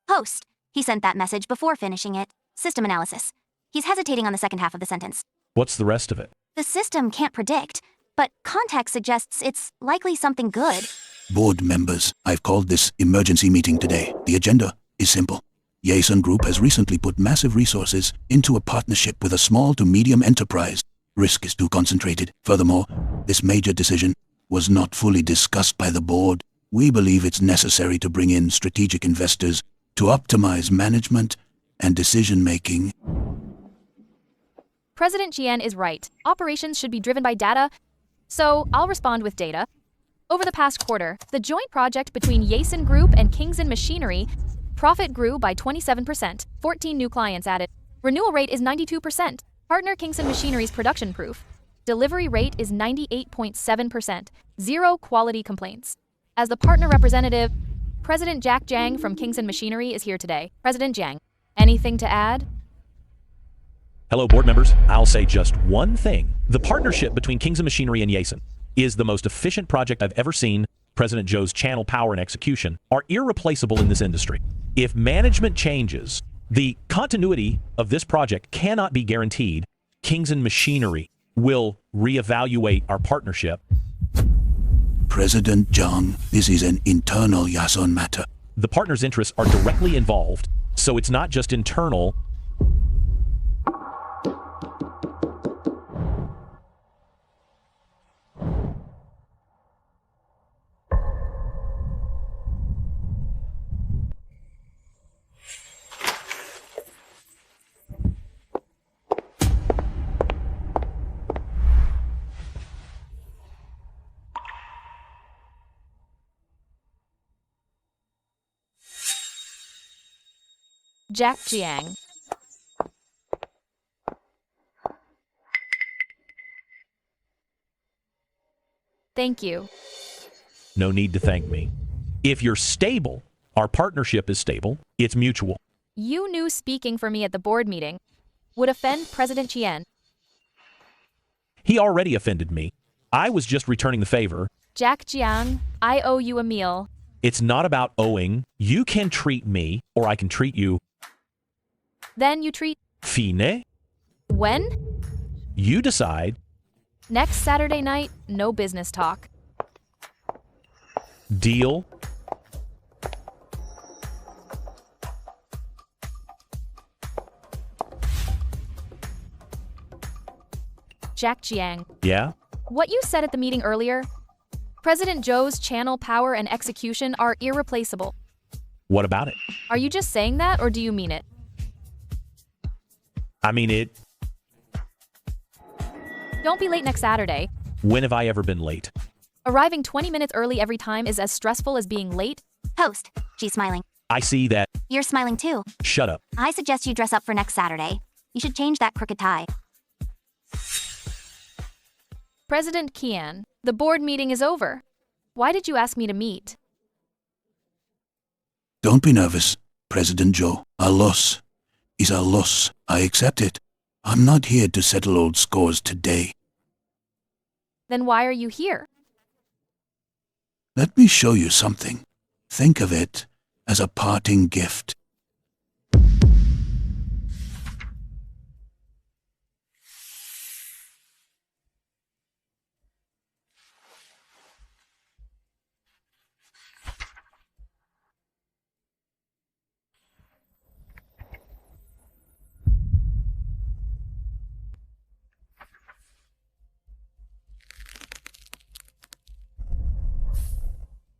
Host. He sent that message before finishing it. System analysis. He's hesitating on the second half of the sentence. What's the rest of it? The system can't predict, but context suggests it's likely something good. Board members, I've called this emergency meeting today. The agenda is simple. Yason Group has recently put massive resources into a partnership with a small to medium enterprise. Risk is too concentrated. Furthermore, this major decision was not fully discussed by the board. We believe it's necessary to bring in strategic investors to optimize management and decision-making. President Jian is right. Operations should be driven by data, so I'll respond with data. Over the past quarter, the joint project between Yason Group and Kingston Machinery, profit grew by 27%, 14 new clients added. Renewal rate is 92%. Partner Kingston Machinery's production proof. Delivery rate is 98.7%, 0 quality complaints. As the partner representative, President Jack Jiang from Kingston Machinery is here today. President Jiang, anything to add? Hello, board members. I'll say just one thing. The partnership between Kingston Machinery and Yason is the most efficient project I've ever seen. President Joe's channel power and execution are irreplaceable in this industry. If management changes, the continuity of this project cannot be guaranteed. Kingston Machinery will reevaluate our partnership. President Zhang, this is an internal Yason matter. The partners' interests are directly involved, so it's not just internal. Jack Jiang. Thank you. No need to thank me. If you're stable, our partnership is stable. It's mutual. You knew speaking for me at the board meeting would offend President Jian. He already offended me. I was just returning the favor. Jack Jiang, I owe you a meal. It's not about owing. You can treat me, or I can treat you. Then you treat... Fine. When? You decide. Next Saturday night, no business talk. Deal? Jack Jiang. Yeah? What you said at the meeting earlier, President Joe's channel power and execution are irreplaceable. What about it? Are you just saying that, or do you mean it? I mean it. Don't be late next Saturday. When have I ever been late? Arriving 20 minutes early every time is as stressful as being late. Host. She's smiling. I see that. You're smiling too. Shut up. I suggest you dress up for next Saturday. You should change that crooked tie. President Kian, the board meeting is over. Why did you ask me to meet? Don't be nervous, President Joe. Our loss is our loss. I accept it. I'm not here to settle old scores today. Then why are you here? Let me show you something. Think of it as a parting gift.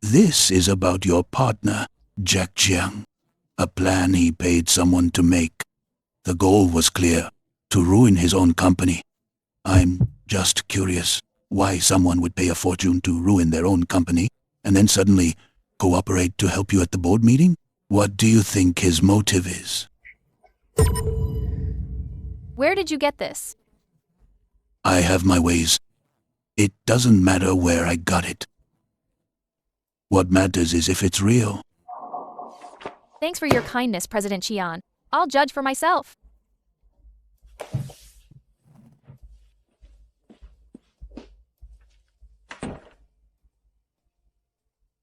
This is about your partner, Jack Jiang. A plan he paid someone to make. The goal was clear, to ruin his own company. I'm just curious why someone would pay a fortune to ruin their own company and then suddenly cooperate to help you at the board meeting? What do you think his motive is? Where did you get this? I have my ways. It doesn't matter where I got it. What matters is if it's real. Thanks for your kindness, President Qian. I'll judge for myself.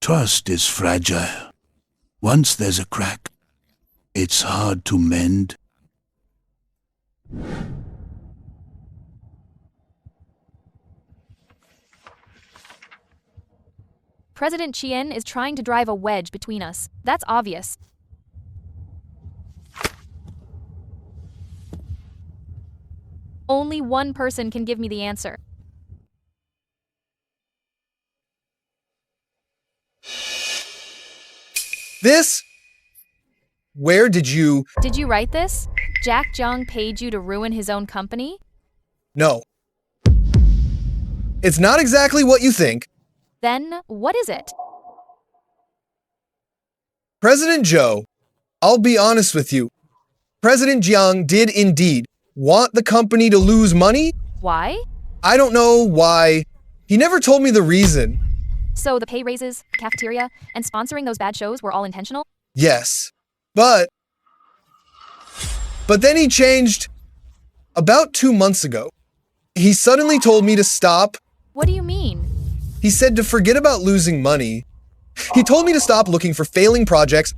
Trust is fragile. Once there's a crack, it's hard to mend. President Chien is trying to drive a wedge between us. That's obvious. Only one person can give me the answer. This? Where did you... Did you write this? Jack Jung paid you to ruin his own company? No. It's not exactly what you think. Then what is it? President Joe, I'll be honest with you. President Jiang did indeed want the company to lose money. Why? I don't know why. He never told me the reason. So the pay raises, cafeteria, and sponsoring those bad shows were all intentional? Yes. But then he changed about 2 months ago. He suddenly told me to stop. What do you mean? He said to forget about losing money. He told me to stop looking for failing projects.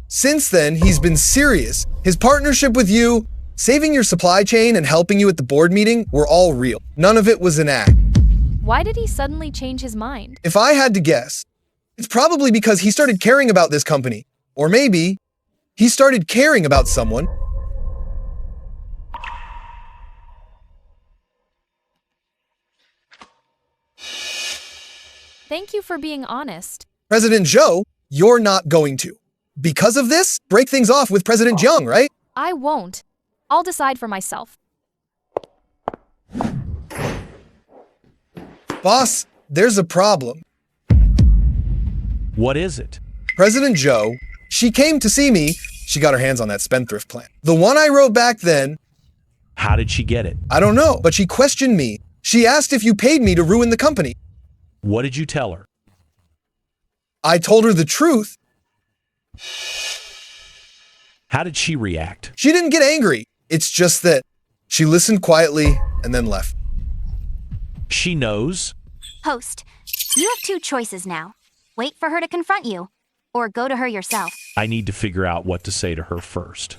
Since then, he's been serious. His partnership with you, saving your supply chain and helping you at the board meeting were all real. None of it was an act. Why did he suddenly change his mind? If I had to guess, it's probably because he started caring about this company. Or maybe he started caring about someone. Thank you for being honest. President Zhou, you're not going to. Because of this, break things off with President Jiang, right? I won't. I'll decide for myself. Boss, there's a problem. What is it? President Zhou, she came to see me. She got her hands on that spendthrift plan. The one I wrote back then. How did she get it? I don't know, but she questioned me. She asked if you paid me to ruin the company. What did you tell her? I told her the truth. How did she react? She didn't get angry. It's just that she listened quietly and then left. She knows. Host, you have 2 choices now. Wait for her to confront you, or go to her yourself. I need to figure out what to say to her first.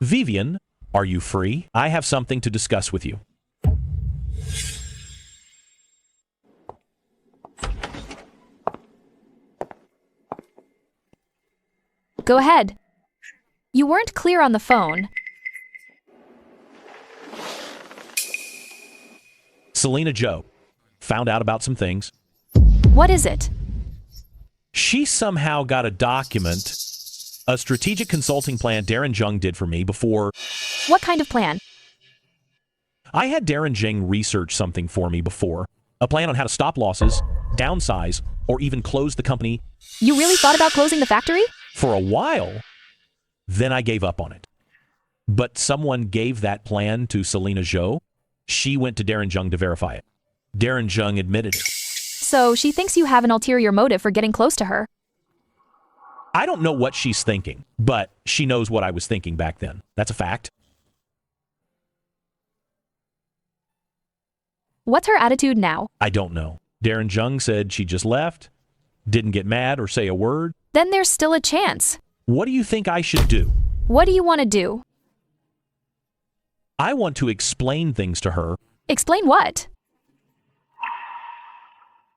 Vivian, are you free? I have something to discuss with you. Go ahead. You weren't clear on the phone. Selena Joe found out about some things. What is it? She somehow got a document, a strategic consulting plan Darren Jung did for me before. What kind of plan? I had Darren Jung research something for me before. A plan on how to stop losses, downsize, or even close the company. You really thought about closing the factory? For a while. Then I gave up on it. But someone gave that plan to Selena Zhou. She went to Darren Jung to verify it. Darren Jung admitted it. So she thinks you have an ulterior motive for getting close to her. I don't know what she's thinking, but she knows what I was thinking back then. That's a fact. What's her attitude now? I don't know. Darren Jung said she just left, didn't get mad or say a word. Then there's still a chance. What do you think I should do? What do you want to do? I want to explain things to her. Explain what?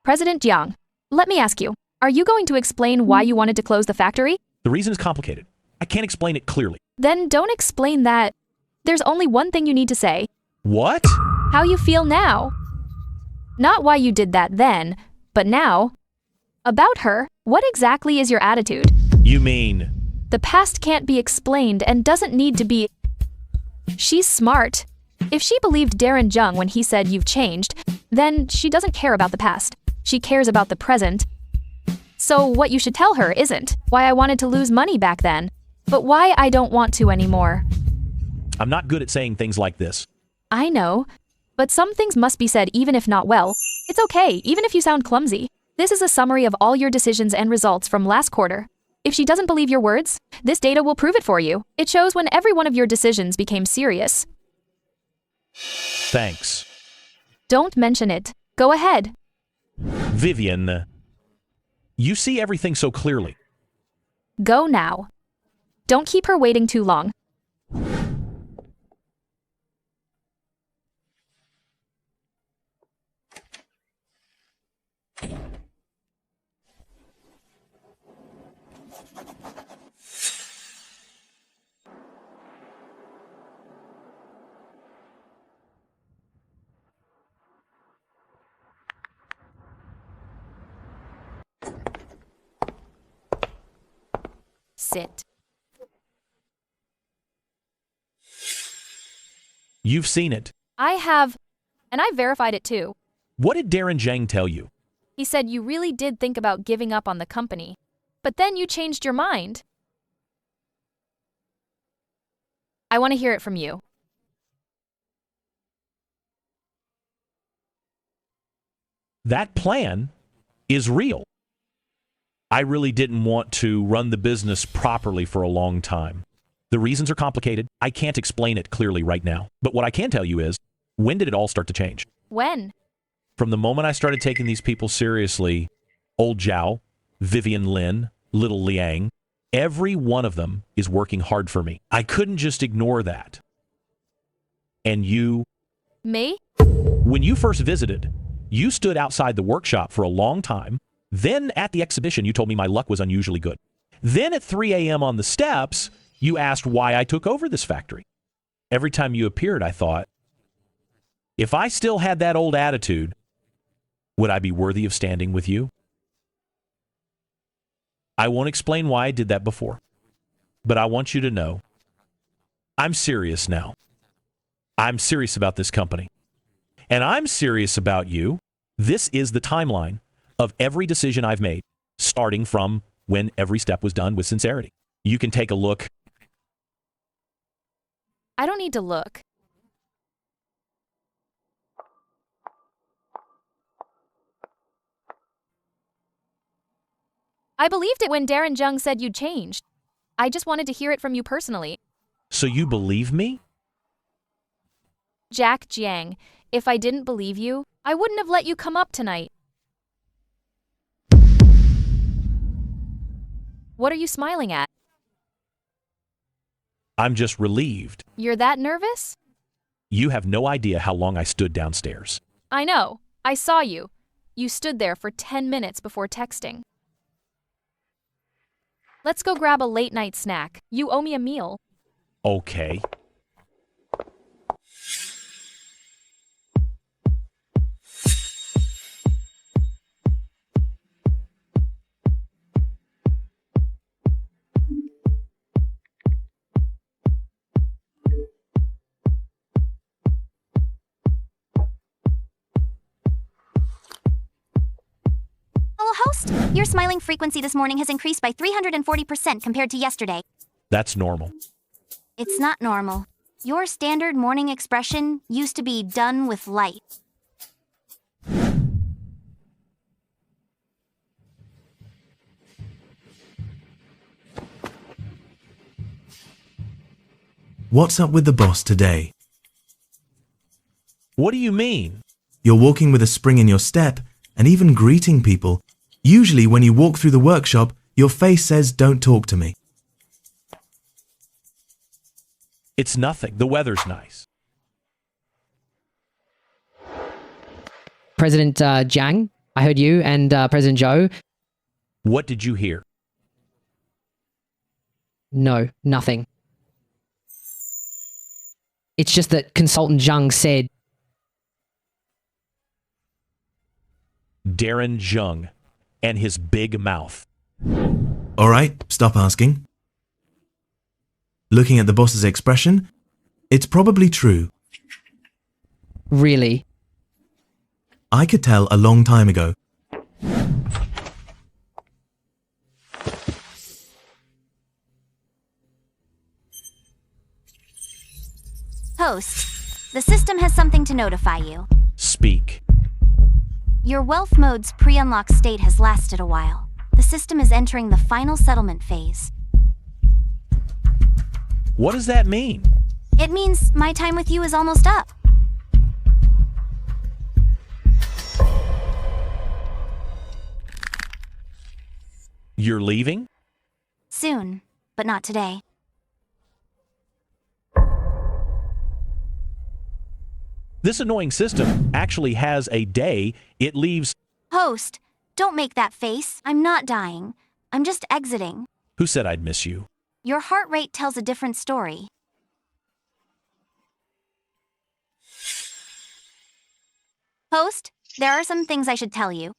President Jiang, let me ask you, are you going to explain why you wanted to close the factory? The reason is complicated. I can't explain it clearly. Then don't explain that. There's only one thing you need to say. What? How you feel now. Not why you did that then, but now. About her, what exactly is your attitude? You mean? The past can't be explained and doesn't need to be. She's smart. If she believed Darren Jung when he said you've changed, then she doesn't care about the past. She cares about the present. So what you should tell her isn't why I wanted to lose money back then, but why I don't want to anymore. I'm not good at saying things like this. I know, but some things must be said even if not well. It's okay, even if you sound clumsy. This is a summary of all your decisions and results from last quarter. If she doesn't believe your words, this data will prove it for you. It shows when every one of your decisions became serious. Thanks. Don't mention it. Go ahead. Vivian, you see everything so clearly. Go now. Don't keep her waiting too long. Sit. You've seen it. I have, and I verified it too. What did Darren Zhang tell you? He said you really did think about giving up on the company, but then you changed your mind. I want to hear it from you. That plan is real. I really didn't want to run the business properly for a long time. The reasons are complicated. I can't explain it clearly right now. But what I can tell you is, when did it all start to change? When? From the moment I started taking these people seriously, Old Zhao, Vivian Lin, Little Liang, every one of them is working hard for me. I couldn't just ignore that. And you... Me? When you first visited, you stood outside the workshop for a long time. Then at the exhibition, you told me my luck was unusually good. Then at 3 a.m. on the steps, you asked why I took over this factory. Every time you appeared, I thought, if I still had that old attitude, would I be worthy of standing with you? I won't explain why I did that before, but I want you to know, I'm serious now. I'm serious about this company. And I'm serious about you. This is the timeline of every decision I've made, starting from when every step was done with sincerity. You can take a look. I don't need to look. I believed it when Darren Zhang said you'd changed. I just wanted to hear it from you personally. So you believe me? Jack Jiang, if I didn't believe you, I wouldn't have let you come up tonight. What are you smiling at? I'm just relieved. You're that nervous? You have no idea how long I stood downstairs. I know. I saw you. You stood there for 10 minutes before texting. Let's go grab a late-night snack. You owe me a meal. Okay. Host, your smiling frequency this morning has increased by 340% compared to yesterday. That's normal. It's not normal. Your standard morning expression used to be done with light. What's up with the boss today? What do you mean? You're walking with a spring in your step and even greeting people. Usually when you walk through the workshop, your face says, "Don't talk to me." It's nothing. The weather's nice. President Jiang, I heard you, and President Zhou. What did you hear? No, nothing. It's just that Consultant Zhang said... Darren Zhang and his big mouth. All right, stop asking. Looking at the boss's expression, it's probably true. Really? I could tell a long time ago. Host, the system has something to notify you. Speak. Your wealth mode's pre-unlock state has lasted a while. The system is entering the final settlement phase. What does that mean? It means my time with you is almost up. You're leaving? Soon, but not today. This annoying system actually has a day it leaves. Host, don't make that face. I'm not dying. I'm just exiting. Who said I'd miss you? Your heart rate tells a different story. Host, there are some things I should tell you.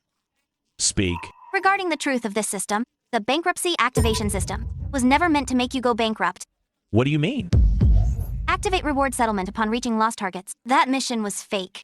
Speak. Regarding the truth of this system, the bankruptcy activation system was never meant to make you go bankrupt. What do you mean? Activate reward settlement upon reaching lost targets. That mission was fake.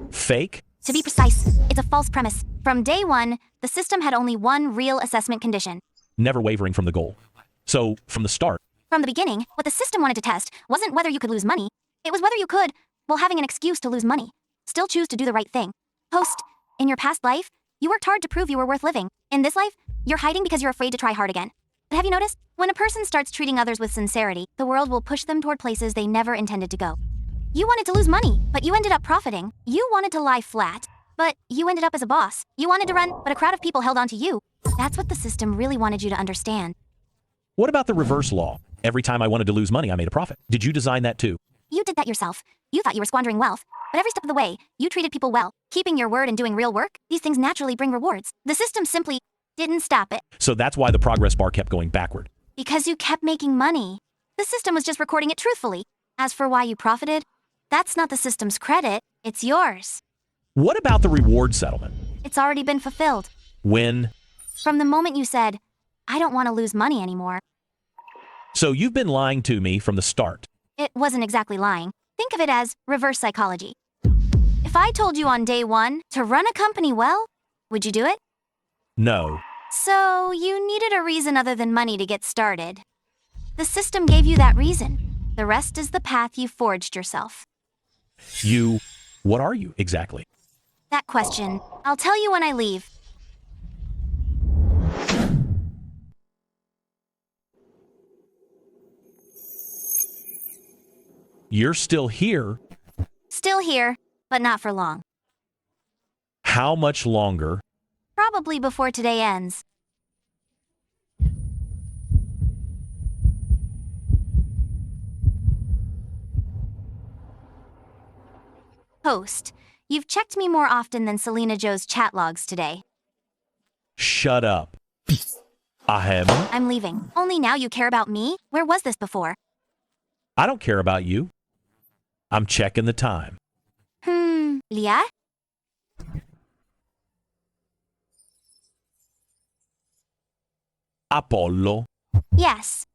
Fake? To be precise, it's a false premise. From day one, the system had only one real assessment condition. Never wavering from the goal. So, from the start. From the beginning, what the system wanted to test wasn't whether you could lose money. It was whether you could, while having an excuse to lose money, still choose to do the right thing. Host, in your past life, you worked hard to prove you were worth living. In this life, you're hiding because you're afraid to try hard again. But have you noticed? When a person starts treating others with sincerity, the world will push them toward places they never intended to go. You wanted to lose money, but you ended up profiting. You wanted to lie flat, but you ended up as a boss. You wanted to run, but a crowd of people held on to you. That's what the system really wanted you to understand. What about the reverse law? Every time I wanted to lose money, I made a profit. Did you design that too? You did that yourself. You thought you were squandering wealth, but every step of the way, you treated people well. Keeping your word and doing real work, these things naturally bring rewards. The system simply didn't stop it. So that's why the progress bar kept going backward. Because you kept making money. The system was just recording it truthfully. As for why you profited, that's not the system's credit, it's yours. What about the reward settlement? It's already been fulfilled. When? From the moment you said, I don't want to lose money anymore. So you've been lying to me from the start. It wasn't exactly lying. Think of it as reverse psychology. If I told you on day one to run a company well, would you do it? No. So you needed a reason other than money to get started. The system gave you that reason. The rest is the path you forged yourself. What are you exactly? That question, I'll tell you when I leave. You're still here. Still here, but not for long. How much longer? Probably before today ends. Host, you've checked me more often than Selena Joe's chat logs today. Shut up. I haven't. I'm leaving. Only now you care about me? Where was this before? I don't care about you. I'm checking the time. Leah? Apollo. Yes.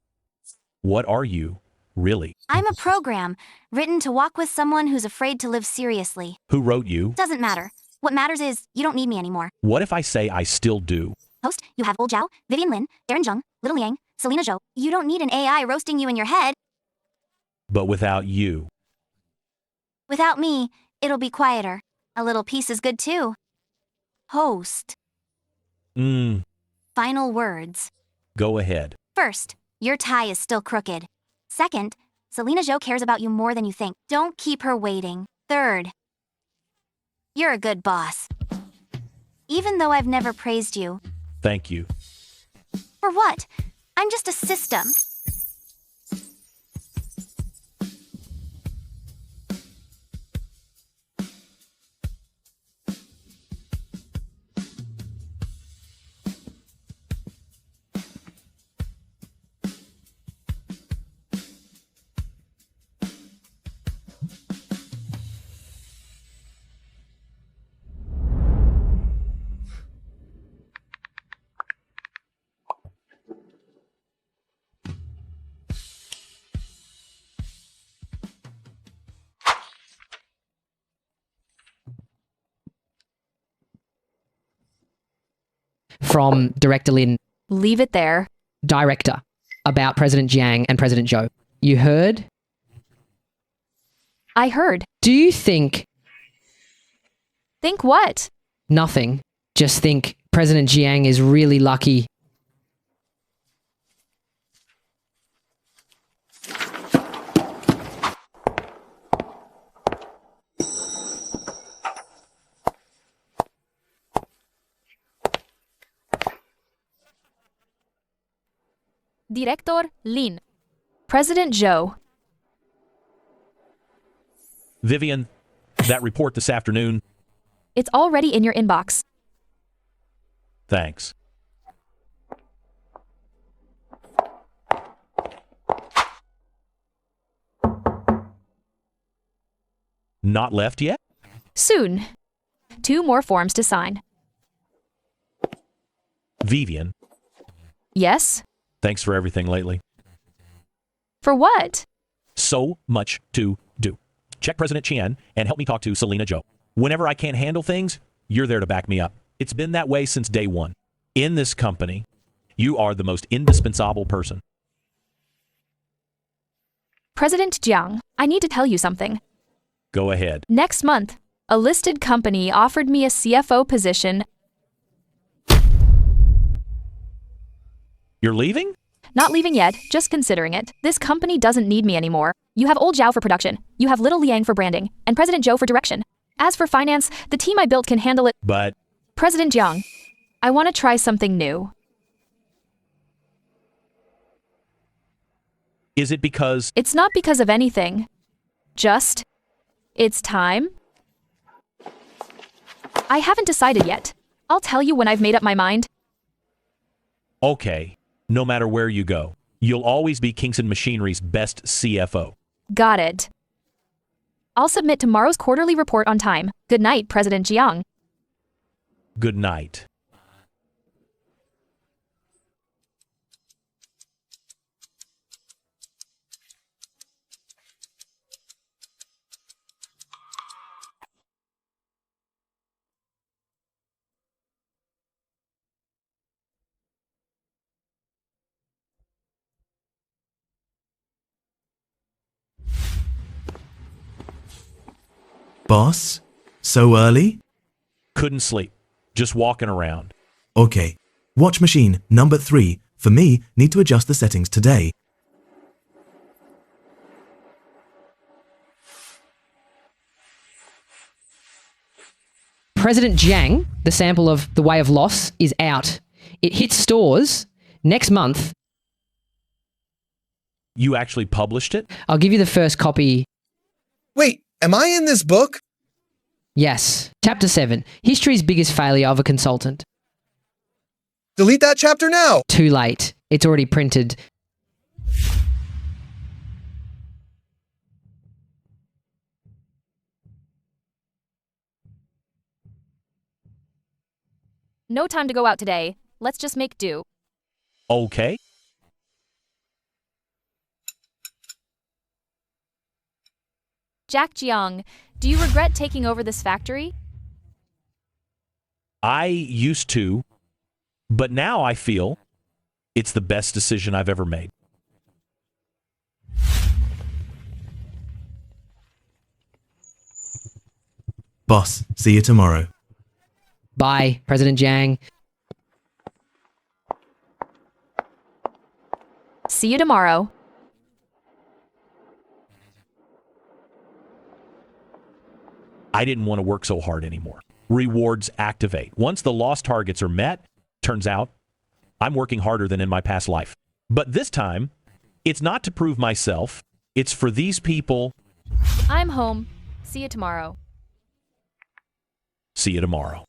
What are you, really? I'm a program, written to walk with someone who's afraid to live seriously. Who wrote you? Doesn't matter. What matters is, you don't need me anymore. What if I say I still do? Host, you have Old Zhao, Vivian Lin, Darren Zheng, Little Yang, Selena Zhou. You don't need an AI roasting you in your head. But without you. Without me, it'll be quieter. A little peace is good too. Host. Final words. Go ahead. First, your tie is still crooked. Second, Selena Zhou cares about you more than you think. Don't keep her waiting. Third, you're a good boss. Even though I've never praised you. Thank you. For what? I'm just a system. From Director Lin. Leave it there. Director. About President Jiang and President Zhou. You heard? I heard. Do you think... Think what? Nothing. Just think President Jiang is really lucky. Director Lin. President Joe. Vivian, that report this afternoon, It's already in your inbox. thanks. Not left yet? Soon. 2 more forms to sign. Vivian, Yes? thanks for everything lately. For what? So much to do. Check President Chen and help me talk to Selena Joe. Whenever I can't handle things, you're there to back me up. It's been that way since day one. In this company, you are the most indispensable person. President Jiang, I need to tell you something. Go ahead. Next month, a listed company offered me a CFO position. You're leaving? Not leaving yet, just considering it. This company doesn't need me anymore. You have old Zhao for production, you have little Liang for branding, and President Zhou for direction. As for finance, the team I built can handle it. But President Jiang, I want to try something new. is it because It's not because of anything. Just, it's time. I haven't decided yet. I'll tell you when I've made up my mind. okay, no matter where you go, you'll always be Kingston Machinery's best CFO. Got it. I'll submit tomorrow's quarterly report on time. Good night, President Jiang. Good night. Boss? So early? Couldn't sleep. Just walking around. Okay. Watch machine number 3. For me, need to adjust the settings today. President Jiang, the sample of The Way of Loss, is out. It hits stores next month. You actually published it? I'll give you the first copy. Wait, am I in this book? Yes. Chapter 7. History's biggest failure of a consultant. Delete that chapter now! Too late. It's already printed. No time to go out today. Let's just make do. Okay. Jack Jiang, do you regret taking over this factory? I used to, but now I feel it's the best decision I've ever made. Boss, see you tomorrow. Bye, President Jiang. See you tomorrow. I didn't want to work so hard anymore. Rewards activate. Once the lost targets are met, turns out I'm working harder than in my past life. But this time, it's not to prove myself. It's for these people. I'm home. See you tomorrow. See you tomorrow.